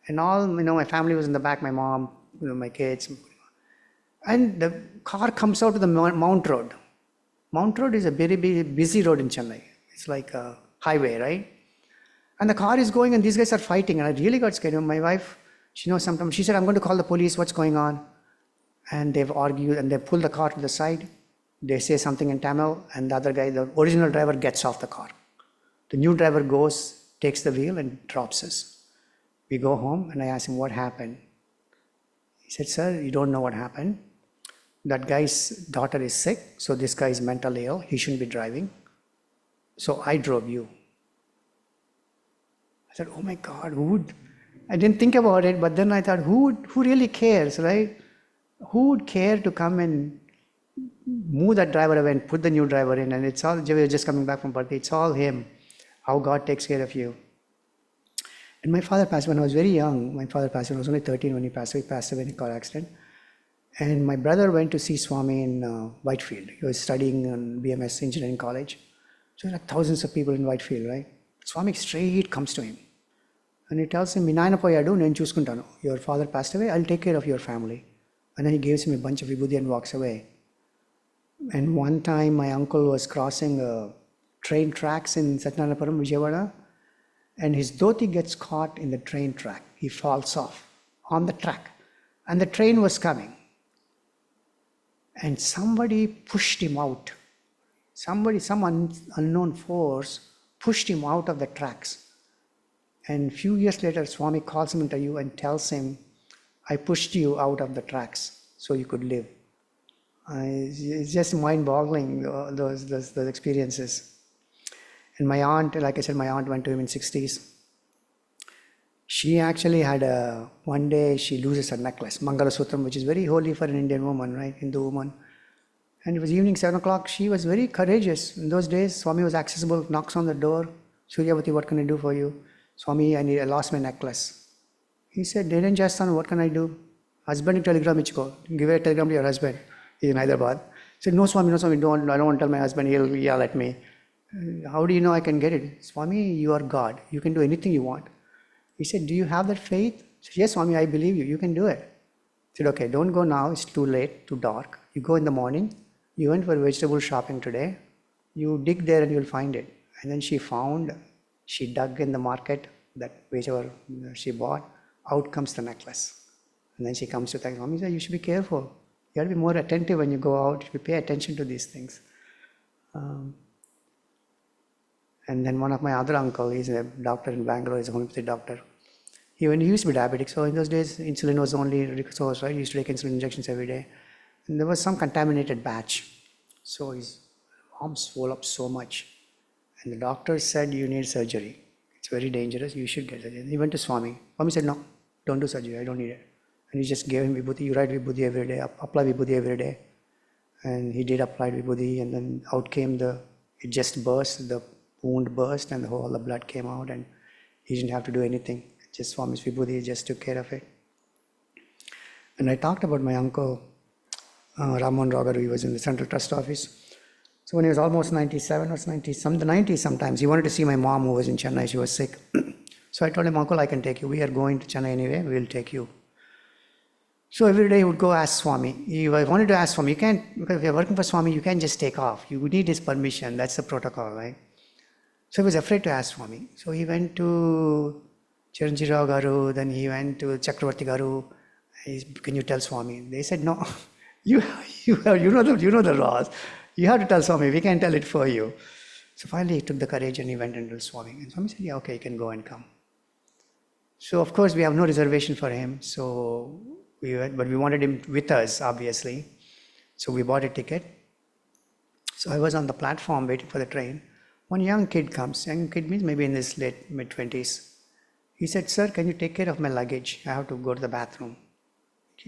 And all, my family was in the back, my mom, my kids. And the car comes out to the Mount Road. Mount Road is a very busy road in Chennai. It's like a highway, right? And the car is going and these guys are fighting. And I really got scared. My wife, she said, I'm going to call the police. What's going on? And they've argued and they pull the car to the side. They say something in Tamil and the other guy, the original driver, gets off the car. The new driver goes, takes the wheel and drops us. We go home and I ask him what happened. He said, sir, you don't know what happened. That guy's daughter is sick, so this guy is mentally ill. He shouldn't be driving. So I drove you. I said, oh my God, who would? I didn't think about it, but then I thought, who really cares, right? Who would care to come and move that driver away and put the new driver in? And it's all, we're just coming back from birthday, it's all him, how God takes care of you. And my father passed when I was very young. My father passed when I was only 13 when he passed away. He passed away in a car accident. And my brother went to see Swami in Whitefield. He was studying in BMS Engineering College. So there are thousands of people in Whitefield, right? Swami straight comes to him. And he tells him, Minayanapoyadu, nen chuskuntanu. Your father passed away, I'll take care of your family. And then he gives him a bunch of vibhuti and walks away. And one time my uncle was crossing train tracks in Satyanarayapuram, Vijayawada, and his dhoti gets caught in the train track. He falls off on the track. And the train was coming. And somebody pushed him out. Some unknown force pushed him out of the tracks. And a few years later, Swami calls him into you and tells him, I pushed you out of the tracks so you could live. It's just mind-boggling, those experiences. And my aunt, like I said, my aunt went to him in 60s. She actually had one day she loses her necklace, Mangala Sutram, which is very holy for an Indian woman, right, Hindu woman. And it was evening, 7 o'clock. She was very courageous. In those days, Swami was accessible, knocks on the door. Suryavati, what can I do for you? Swami, I lost my necklace. He said, Dedanjastan, what can I do? Husband, telegram ichko. Give a telegram to your husband. He's in Hyderabad. He said, no, Swami, I don't want to tell my husband. He'll yell at me. How do you know I can get it? Swami, you are God. You can do anything you want. He said, do you have that faith? He said, yes, Swami, I believe you. You can do it. He said, okay, don't go now. It's too late, too dark. You go in the morning. You went for vegetable shopping today. You dig there and you'll find it. And then she dug in the market, that whichever she bought, out comes the necklace. And then she comes to thank Swami. He said, you should be careful. You have to be more attentive when you go out. You should pay attention to these things. And then one of my other uncle, he's a doctor in Bangalore, he's a homeopathy doctor. He used to be diabetic, so in those days, insulin was only resource, right? He used to take insulin injections every day. And there was some contaminated batch. So his arm swelled up so much. And the doctor said, you need surgery. It's very dangerous, you should get surgery. He went to Swami. Swami said, no, don't do surgery, I don't need it. And he just gave him vibhuti. You write vibhuti every day, apply vibhuti every day. And he did apply vibhuti, and then out came it just burst, the wound burst, and all the blood came out, and he didn't have to do anything. Just Swami's vibhuti just took care of it. And I talked about my uncle, Raman Ragaru. He was in the Central Trust Office. So when he was almost 97 or 90, the 90s sometimes, he wanted to see my mom who was in Chennai. She was sick. So I told him, Uncle, I can take you. We are going to Chennai anyway. We will take you. So every day he would go ask Swami. He wanted to ask Swami. You can't, because if you're working for Swami, you can't just take off. You need his permission. That's the protocol, right? So he was afraid to ask Swami. So he went to Chiranjirao Garu, then he went to Chakravarti Garu. Can you tell Swami? They said, no, you know the laws. You have to tell Swami, we can't tell it for you. So finally he took the courage and he went and told Swami. And Swami said, yeah, okay, you can go and come. So of course we have no reservation for him. So but we wanted him with us, obviously. So we bought a ticket. So I was on the platform waiting for the train. One young kid comes. Young kid means maybe in his late mid-20s. He said, sir, can you take care of my luggage? I have to go to the bathroom.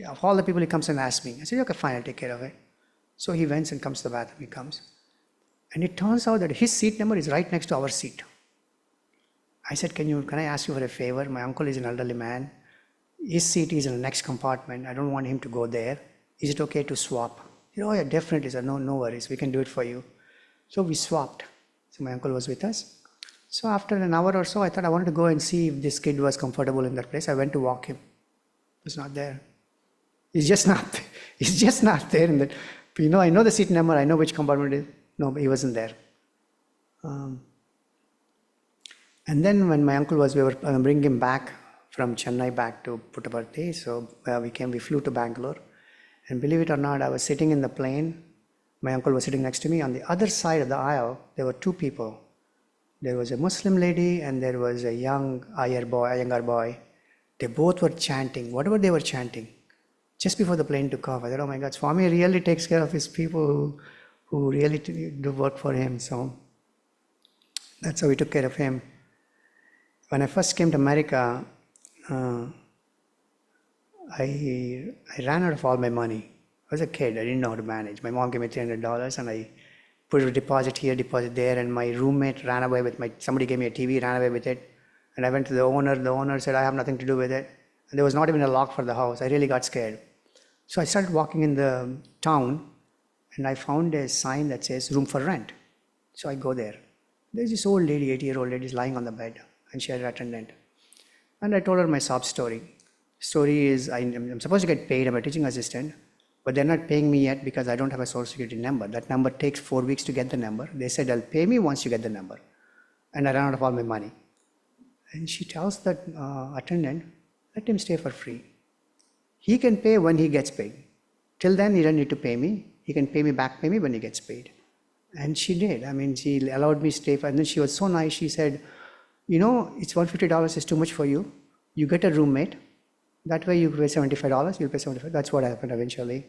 Of all the people, he comes and asks me. I said, okay, fine, I'll take care of it. So he went and comes to the bathroom. He comes. And it turns out that his seat number is right next to our seat. I said, can I ask you for a favor? My uncle is an elderly man. His seat is in the next compartment. I don't want him to go there. Is it okay to swap? He said, oh yeah, definitely, sir. No worries. We can do it for you. So we swapped. So my uncle was with us. So after an hour or so, I thought I wanted to go and see if this kid was comfortable in that place. I went to walk him. He was not there. He's just not there. He's just not there. I know the seat number. I know which compartment it is. No, but he wasn't there. And then when my uncle we were bringing him back from Chennai back to Puttaparthi. So we flew to Bangalore. And believe it or not, I was sitting in the plane. My uncle was sitting next to me. On the other side of the aisle, there were two people. There was a Muslim lady and there was a younger boy. They both were chanting, whatever they were chanting, just before the plane took off. I thought, oh my God, Swami really takes care of his people who really do work for him. So that's how we took care of him. When I first came to America, I ran out of all my money. I was a kid, I didn't know how to manage. My mom gave me $300 and I put a deposit here, deposit there, and my roommate ran away with somebody gave me a TV, ran away with it. And I went to the owner said, I have nothing to do with it. And there was not even a lock for the house. I really got scared. So I started walking in the town and I found a sign that says room for rent. So I go there. There's this old lady, 80-year-old lady, is lying on the bed and she had an attendant. And I told her my sob story. Story is, I'm supposed to get paid, I'm a teaching assistant, but they're not paying me yet because I don't have a social security number. That number takes 4 weeks to get the number. They said, I'll pay me once you get the number. And I ran out of all my money. And she tells that attendant, let him stay for free. He can pay when he gets paid. Till then, he doesn't need to pay me. He can pay me when he gets paid. And she did. I mean, she allowed me to stay for, and then she was so nice. She said, you know, it's $150 is too much for you. You get a roommate. That way you pay $75, you'll pay $75. That's what happened eventually.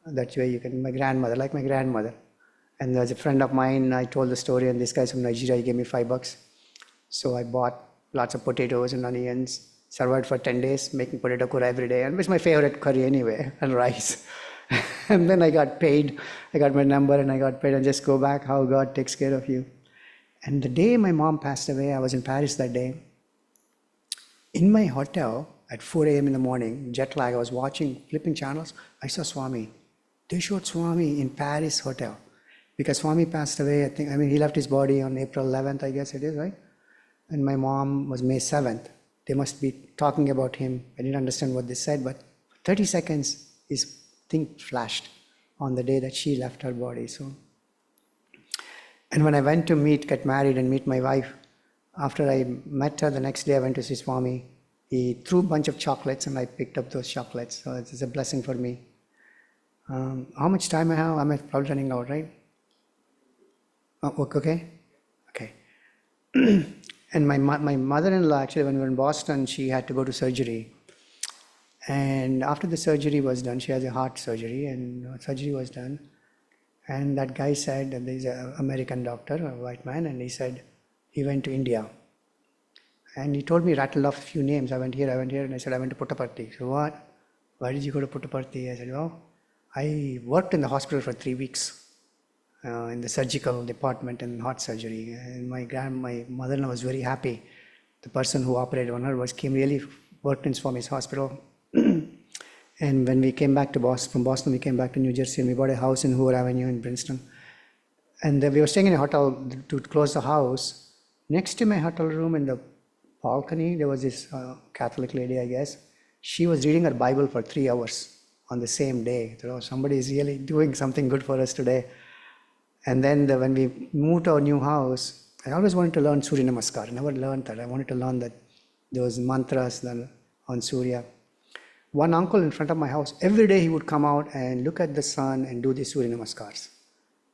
That way you can, my grandmother. And there's a friend of mine, I told the story, and this guy's from Nigeria, he gave me $5. So I bought lots of potatoes and onions, survived for 10 days, making potato curry every day, and it's my favorite curry anyway, and rice. And then I got paid, I got my number and I got paid, and just go back, how God takes care of you. And the day my mom passed away, I was in Paris that day. In my hotel, at 4 a.m. in the morning, jet lag, I was flipping channels, I saw Swami. They showed Swami in Paris hotel. Because Swami passed away, he left his body on April 11th, I guess it is, right? And my mom was May 7th. They must be talking about him. I didn't understand what they said, but 30 seconds, his thing flashed on the day that she left her body. So, and when I went to get married and meet my wife, after I met her the next day, I went to see Swami. He threw a bunch of chocolates and I picked up those chocolates. So it's a blessing for me. How much time I have? I'm probably running out, right? Okay. And my mother-in-law, actually, when we were in Boston, she had to go to surgery. And after the surgery was done, she has a heart surgery, and surgery was done. And that guy said, and there's an American doctor, a white man, and he said, he went to India. And he told me, rattled off a few names. I went here, and I said, I went to Puttaparthi. So what? Why did you go to Puttaparthi? I said, well, I worked in the hospital for 3 weeks. In the surgical department and heart surgery, and my mother-in-law was very happy. The person who operated on her worked in Swami's hospital. And when we came back to from Boston, we came back to New Jersey, and we bought a house in Hoover Avenue in Princeton. And we were staying in a hotel to close the house. Next to my hotel room in the balcony, there was this Catholic lady, I guess. She was reading her Bible for 3 hours on the same day. So somebody is really doing something good for us today. And then when we moved to our new house, I always wanted to learn Surya Namaskar. I never learned that. I wanted to learn those mantras on Surya. One uncle in front of my house, every day he would come out and look at the sun and do the Surya Namaskars.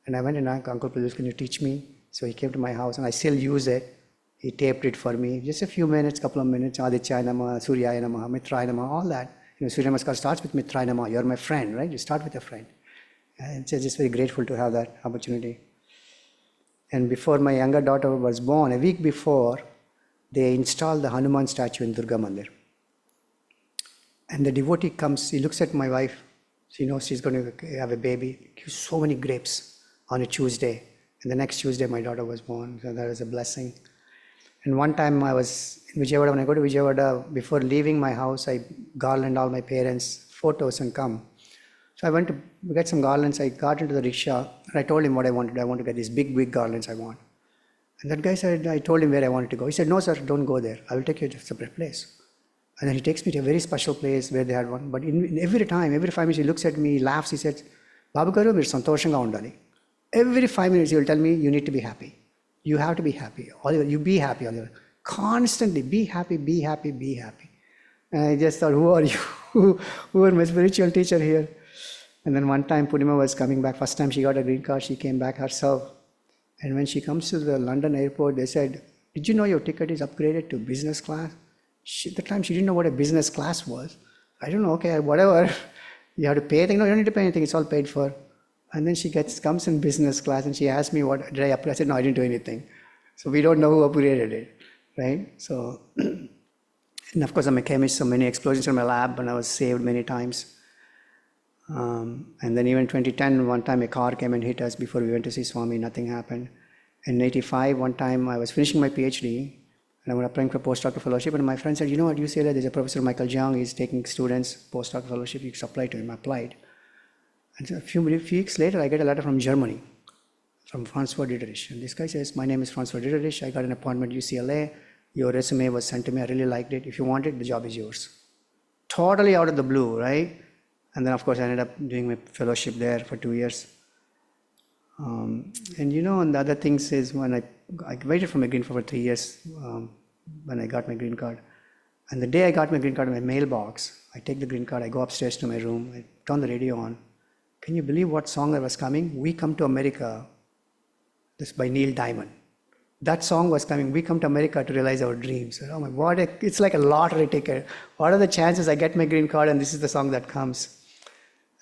And I went and asked, Uncle, please, can you teach me? So he came to my house and I still use it. He taped it for me. Just a few minutes, couple of minutes. Adityaya Namah, Suryaya Namah, Mitraya Namah, all that. Surya Namaskar starts with Mitraya Namah. You're my friend, right? You start with a friend. I'm just very grateful to have that opportunity. And before my younger daughter was born, a week before, they installed the Hanuman statue in Durga Mandir. And the devotee comes, he looks at my wife, she knows she's going to have a baby, gives so many grapes on a Tuesday. And the next Tuesday, my daughter was born, so that was a blessing. And one time I was in Vijayawada, when I go to Vijayawada, before leaving my house, I garland all my parents' photos and come. So I went to get some garlands. I got into the rickshaw and I told him what I wanted. I want to get these big garlands I want. And that guy said, I told him where I wanted to go. He said, no, sir, don't go there. I will take you to a separate place. And then he takes me to a very special place where they had one. But every 5 minutes, he looks at me, he laughs, he says, Babu Garu, meer santoshanga undali. Every 5 minutes, he will tell me, you need to be happy. You have to be happy. You be happy. Constantly, be happy, be happy, be happy. And I just thought, who are you? Who are my spiritual teacher here? And then one time Purnima was coming back, first time she got a green card, she came back herself. And when she comes to the London airport, they said, "Did you know your ticket is upgraded to business class?" At the time, she didn't know what a business class was. I don't know, okay, whatever. You have to pay anything? No, you don't need to pay anything. It's all paid for. And then she comes in business class and she asked me, what did I upgrade? I said, no, I didn't do anything. So we don't know who upgraded it, right? So, and of course, I'm a chemist, so many explosions in my lab, and I was saved many times. And then even 2010, one time a car came and hit us before we went to see Swami, nothing happened. In 85, one time I was finishing my PhD, and I was applying for postdoctoral fellowship, and my friend said, you know, at UCLA, there's a Professor Michael Jiang, he's taking students postdoctoral fellowship, you should apply to him. I applied. And so a few weeks later, I get a letter from Germany, from Francois Dieterich. And this guy says, my name is Francois Dieterich, I got an appointment at UCLA, your resume was sent to me, I really liked it, if you want it, the job is yours. Totally out of the blue, right? And then of course I ended up doing my fellowship there for 2 years. And you know, and the other things is when I waited for my green card for 3 years when I got my green card. And the day I got my green card in my mailbox, I take the green card, I go upstairs to my room, I turn the radio on. Can you believe what song that was coming? We Come to America, this by Neil Diamond. That song was coming, We Come to America to Realize Our Dreams. Oh my, it's like a lottery ticket. What are the chances I get my green card and this is the song that comes?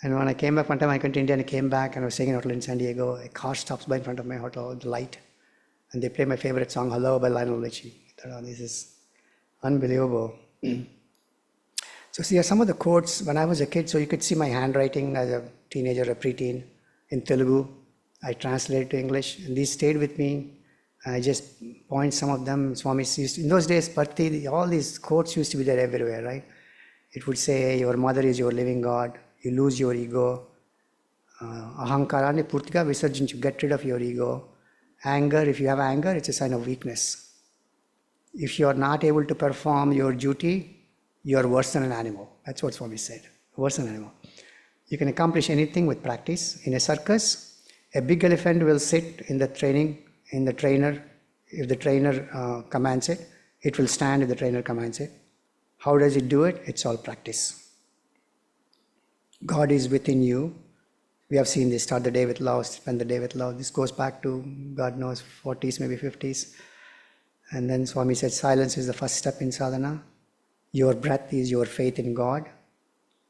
And when I came back, one time I went to India and I came back and I was staying in a hotel in San Diego. A car stops by in front of my hotel, the light. And they play my favorite song, Hello by Lionel Richie. I thought, oh, this is unbelievable. So see, some of the quotes when I was a kid, so you could see my handwriting as a teenager, a preteen in Telugu. I translated to English and these stayed with me. I just point some of them. Swami used to, in those days, Parthi, all these quotes used to be there everywhere, right? It would say, your mother is your living God. You lose your ego. Ahankarani purtiga visarjinchu, get rid of your ego. Anger, if you have anger, it's a sign of weakness. If you are not able to perform your duty, you are worse than an animal. That's what Swami said, worse than an animal. You can accomplish anything with practice. In a circus, a big elephant will sit in the trainer. If the trainer commands it, it will stand if the trainer commands it. How does it do it? It's all practice. God is within you. We have seen this, start the day with love, spend the day with love. This goes back to, God knows, 40s, maybe 50s. And then Swami said, silence is the first step in sadhana. Your breath is your faith in God.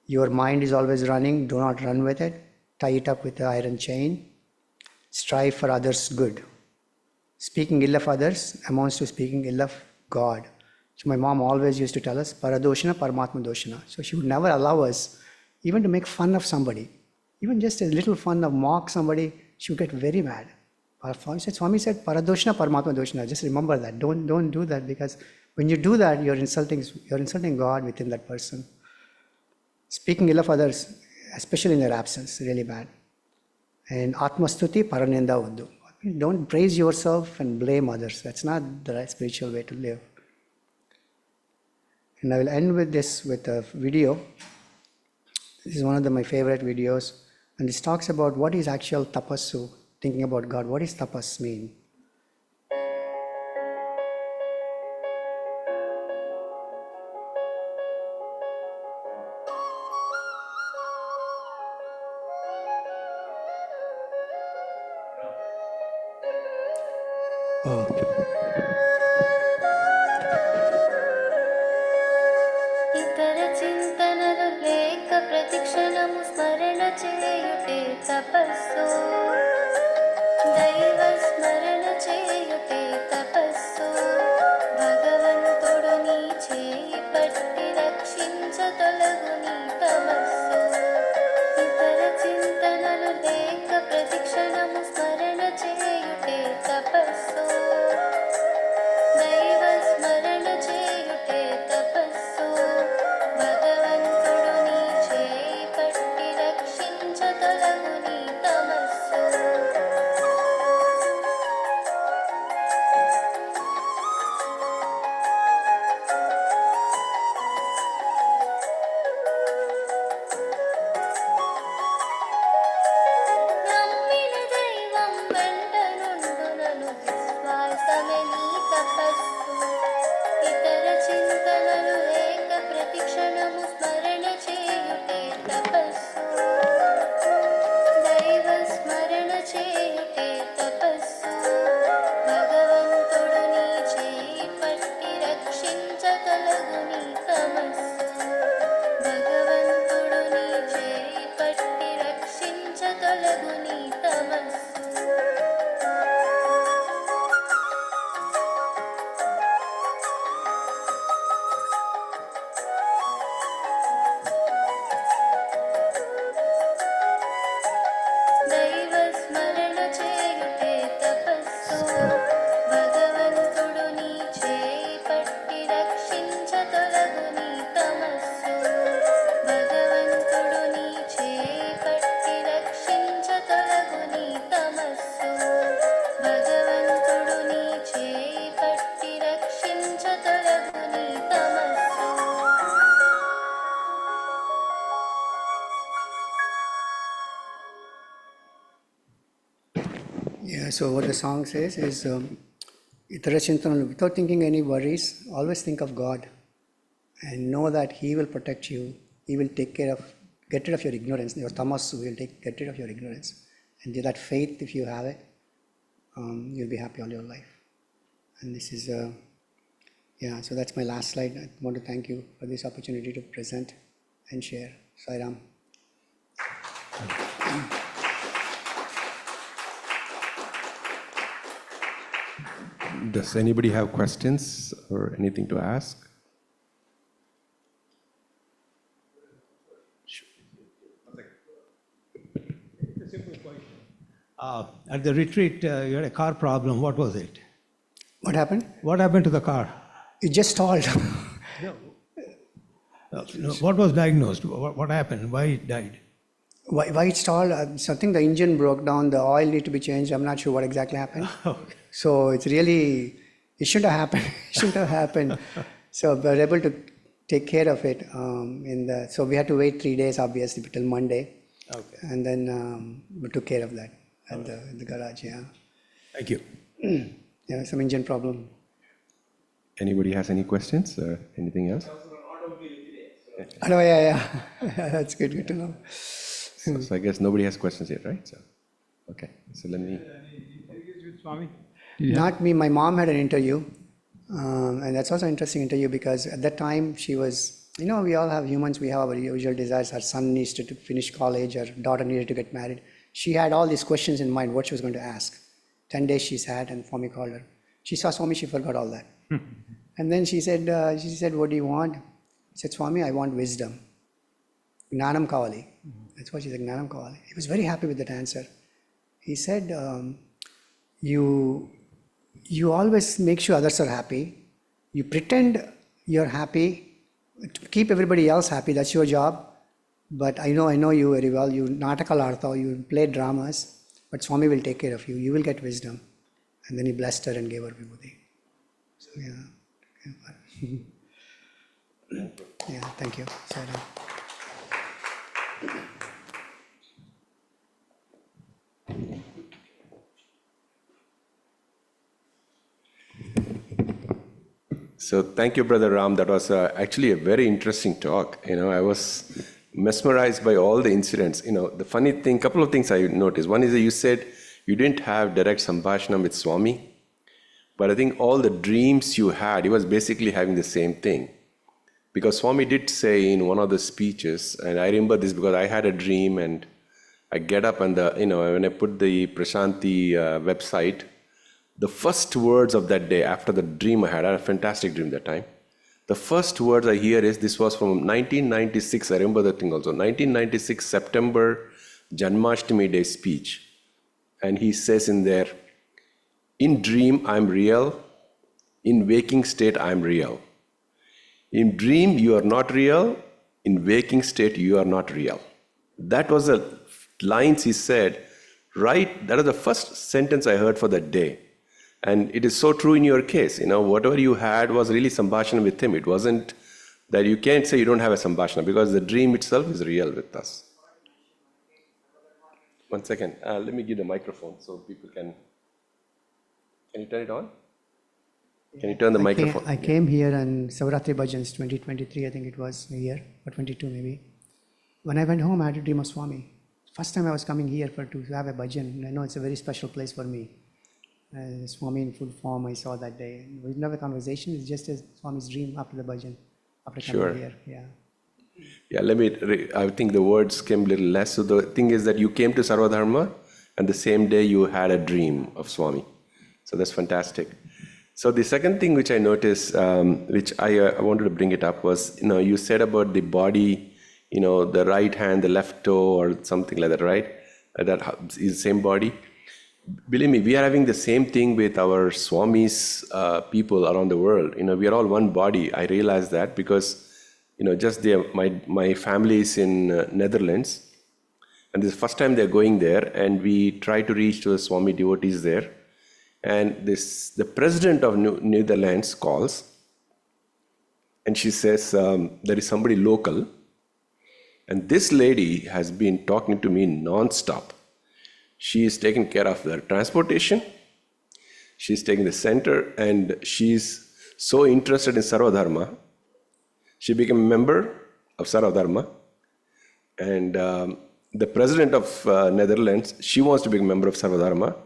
Your mind is always running. Do not run with it. Tie it up with the iron chain. Strive for others' good. Speaking ill of others amounts to speaking ill of God. So my mom always used to tell us, Paradoshana, Paramatma Doshana. So she would never allow us even to make fun of somebody. Even just a little fun of mock somebody, she would get very mad. Swami said, Paradoshana, Paramatma Doshana. Just remember that. Don't do that, because when you do that, you're insulting God within that person. Speaking ill of others, especially in their absence, really bad. And Atmastuti, Paranenda Uddu. Don't praise yourself and blame others. That's not the right spiritual way to live. And I will end with this with a video. This is one of my favorite videos. And this talks about what is actual tapassu, thinking about God. What does tapas mean? ఇతర చింతనలు లేక ప్రతిక్షణము స్మరణ చేయుటే తపస్సు దైవ స్మరణ చేయుటే తపస్సు భగవంతుడు నీ చేయి పట్టి రక్షించ తొలగు నీ తమస్సు ఇతర చింతనలు లేక ప్రతిక్షణము స్మరణ చేయుటే తపస్సు దైవ స్మరణ చేయుటే తపస్సు భగవంతుడు నీ చేయి పట్టి రక్షించ తొలగు నీ తమస్సు Yeah, so what the song says is, Itara Chintanam, without thinking any worries, always think of God and know that He will protect you. He will take care of, get rid of your ignorance. Your tamas will get rid of your ignorance. And that faith, if you have it, you'll be happy all your life. And this is, yeah, so that's my last slide. I want to thank you for this opportunity to present and share. Sai Ram. Does anybody have questions or anything to ask? A simple question. At the retreat, you had a car problem. What was it? What happened? What happened to the car? It just stalled. No, what was diagnosed? What happened? Why it died? Why it stalled? Something the engine broke down, the oil need to be changed. I'm not sure what exactly happened. Okay. So it's really, it shouldn't have happened. It shouldn't have happened. So we were able to take care of it. So we had to wait 3 days, obviously, till Monday. Okay. And then we took care of that at the garage, yeah. Thank you. Yeah, some engine problem. Anybody has any questions or anything else? Oh, yeah. That's good to know. So I guess nobody has questions yet, right? So, okay. So let me. Not me. My mom had an interview, and that's also an interesting interview because at that time she was, we all have humans, we have our usual desires. Our son needs to finish college, our daughter needed to get married. She had all these questions in mind, what she was going to ask. 10 days she sat and Swami called her. She saw Swami, she forgot all that. And then she said, what do you want? I said, Swami, I want wisdom. Gnanam kavali. That's what she said, Gnanam kavali. He was very happy with that answer. He said, you always make sure others are happy. You pretend you're happy to keep everybody else happy. That's your job. But I know you very well. You natakal artha, you play dramas. But Swami will take care of you. You will get wisdom. And then he blessed her and gave her vibhuti. So yeah. Yeah, thank you. Sorry. So thank you, Brother Ram. That was actually a very interesting talk. I was mesmerized by all the incidents. The funny thing, couple of things I noticed. One is that you said you didn't have direct sambhashana with Swami, but I think all the dreams you had, he was basically having the same thing. Because Swami did say in one of the speeches, and I remember this because I had a dream and I get up and when I put the Prashanti website, the first words of that day after the dream I had a fantastic dream that time. The first words I hear is, this was from 1996, I remember that thing also, 1996 September Janmashtami Day speech. And he says in there, in dream I'm real, in waking state I'm real. In dream you are not real, in waking state you are not real. That was the lines he said, right, that was the first sentence I heard for that day. And it is so true in your case, whatever you had was really sambhashana with him. It wasn't that you can't say you don't have a sambhashana because the dream itself is real with us. 1 second, let me give the microphone so people can you turn it on? Can you turn the microphone? I came here on Savratri Bhajans 2023, I think it was a year, or 22 maybe. When I went home, I had a dream of Swami. First time I was coming here to have a bhajan. I know it's a very special place for me. Swami in full form I saw that day. We didn't have a conversation, it's just a Swami's dream after the bhajan, after coming Sure. here. Yeah. Yeah, I think the words came a little less. So the thing is that you came to Sarvadharma and the same day you had a dream of Swami. So that's fantastic. So the second thing which I noticed, which I wanted to bring it up was, you said about the body, the right hand, the left toe or something like that, right? That is the same body. Believe me, we are having the same thing with our Swamis people around the world. We are all one body. I realize that because, just there, my family is in Netherlands, and this is the first time they're going there, and we try to reach to the Swami devotees there. And the president of Netherlands calls, and she says, there is somebody local, and this lady has been talking to me non-stop. She is taking care of their transportation. She's taking the center, and she's so interested in Sarvadharma. She became a member of Sarvadharma, and the president of Netherlands, she wants to be a member of Sarvadharma,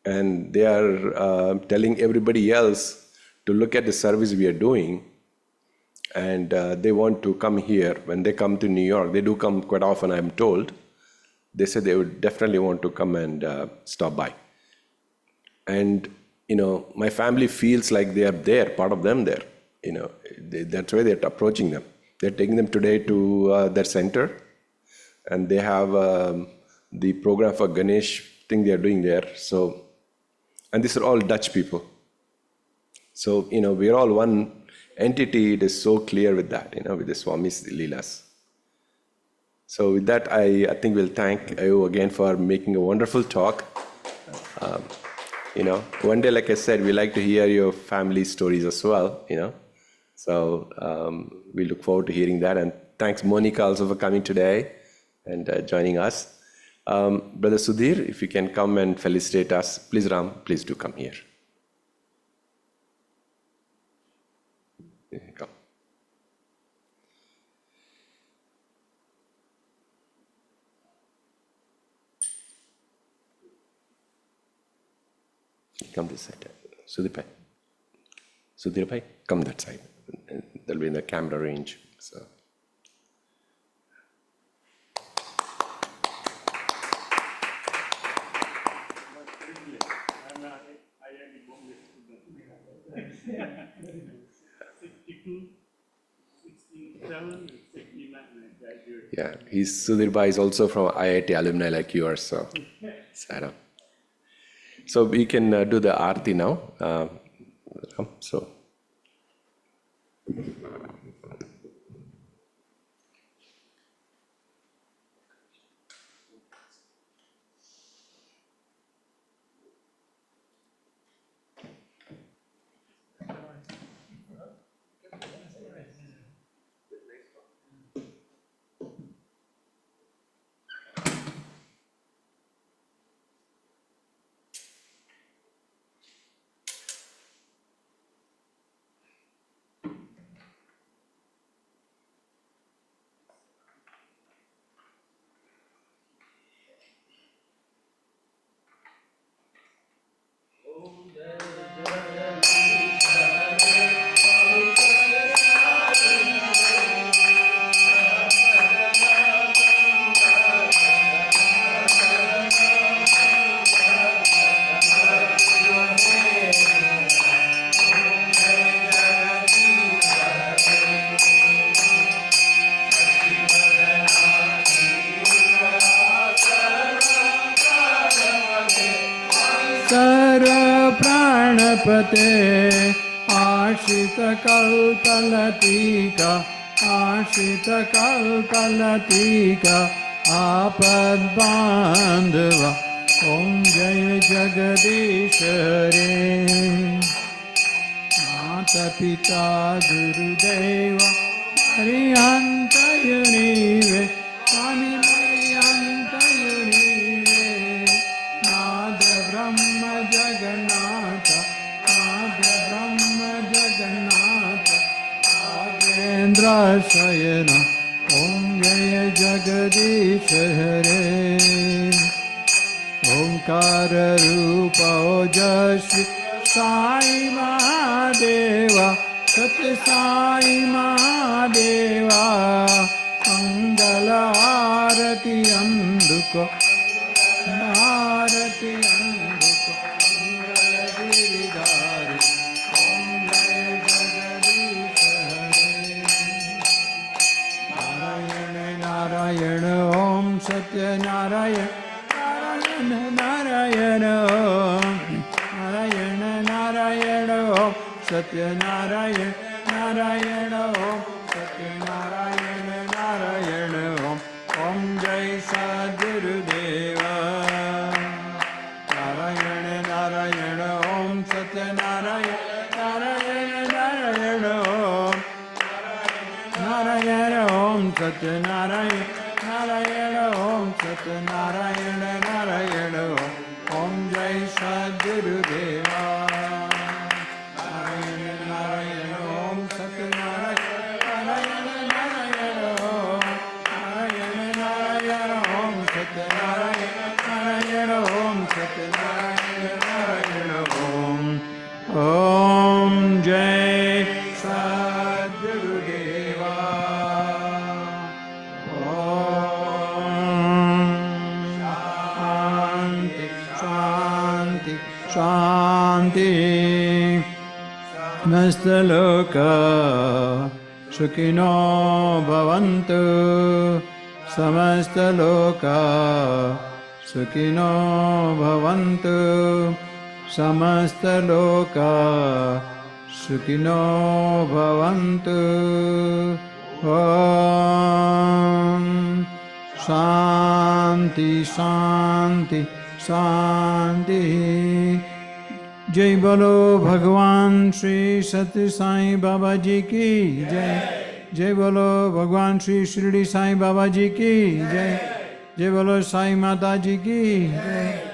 and they are telling everybody else to look at the service we are doing, and they want to come here. When they come to New York, they do come quite often, I'm told. They said they would definitely want to come and stop by. And, my family feels like they are there, part of them there. That's why they're approaching them. They're taking them today to their center, and they have the program for Ganesh thing they are doing there. So, and these are all Dutch people. So, we are all one entity. It is so clear with that, with the Swami's Leelas. So with that, I think we'll thank you again for making a wonderful talk. One day, like I said, we like to hear your family stories as well, So we look forward to hearing that. And thanks, Monica, also for coming today and joining us. Brother Sudhir, if you can come and felicitate us. Please, Ram, please do come here. Come. Come this side. Sudhir bhai, come that side. They'll be in the camera range. So. Yeah, Sudhir bhai is also from IIT alumni like you are, so. Sarah. So we can do the Aarti now. So. प्राणपते आश्रितकल्पलतिका आपद्बान्धव ॐ जय जगदीश रे माता पिता गुरुदेव हरिहन्तयुनिवे स्वामी हरिहन्तयुनिवे नाद ब्रह्म जगन्नाथ नागेन्द्र शयन ॐ जय जगदीश हरे ओंकार रूप ओजस्वी साई महादेवा सत्य साई महादेवा मंगल आरती अंधुको आरती अंधुको मंगल गिरिधारी ॐ जय जगदीश हरे नारायण नारायण ॐ सत्य नारायण नारायण नारायण नारायण ॐ सत्यनारायण नारायण ॐ सत्यनारायण नारायण ॐ जय सद्गुरुदेव नारायण नारायण ॐ सत्यनारायण नारायण नारायण ॐ नारायण ॐ सत्यनारायण नारायण ओम सत्यनारायण नारायण ओम जय सद्गुरुदेवा नारायण नारायण ओम सत्यनारायण नारायण नारायण ओम नारायण नारायण ओम सत्यनारायण नारायण ओम सत्यनारायण नारायण ओम जय सद्गुरुदेवा शांति शांति समस्तलोका सुखिनो भवन्तु समस्तलोका सुखिनो भवन्तु समस्तलोका सुखिनो भवन्तु ॐ शांति शांति शांति जय बोलो भगवान श्री सत्य साईं बाबा जी की जय जय बोलो भगवान श्री शिरडी साईं बाबा जी की जय जय बोलो साईं माता जी की जय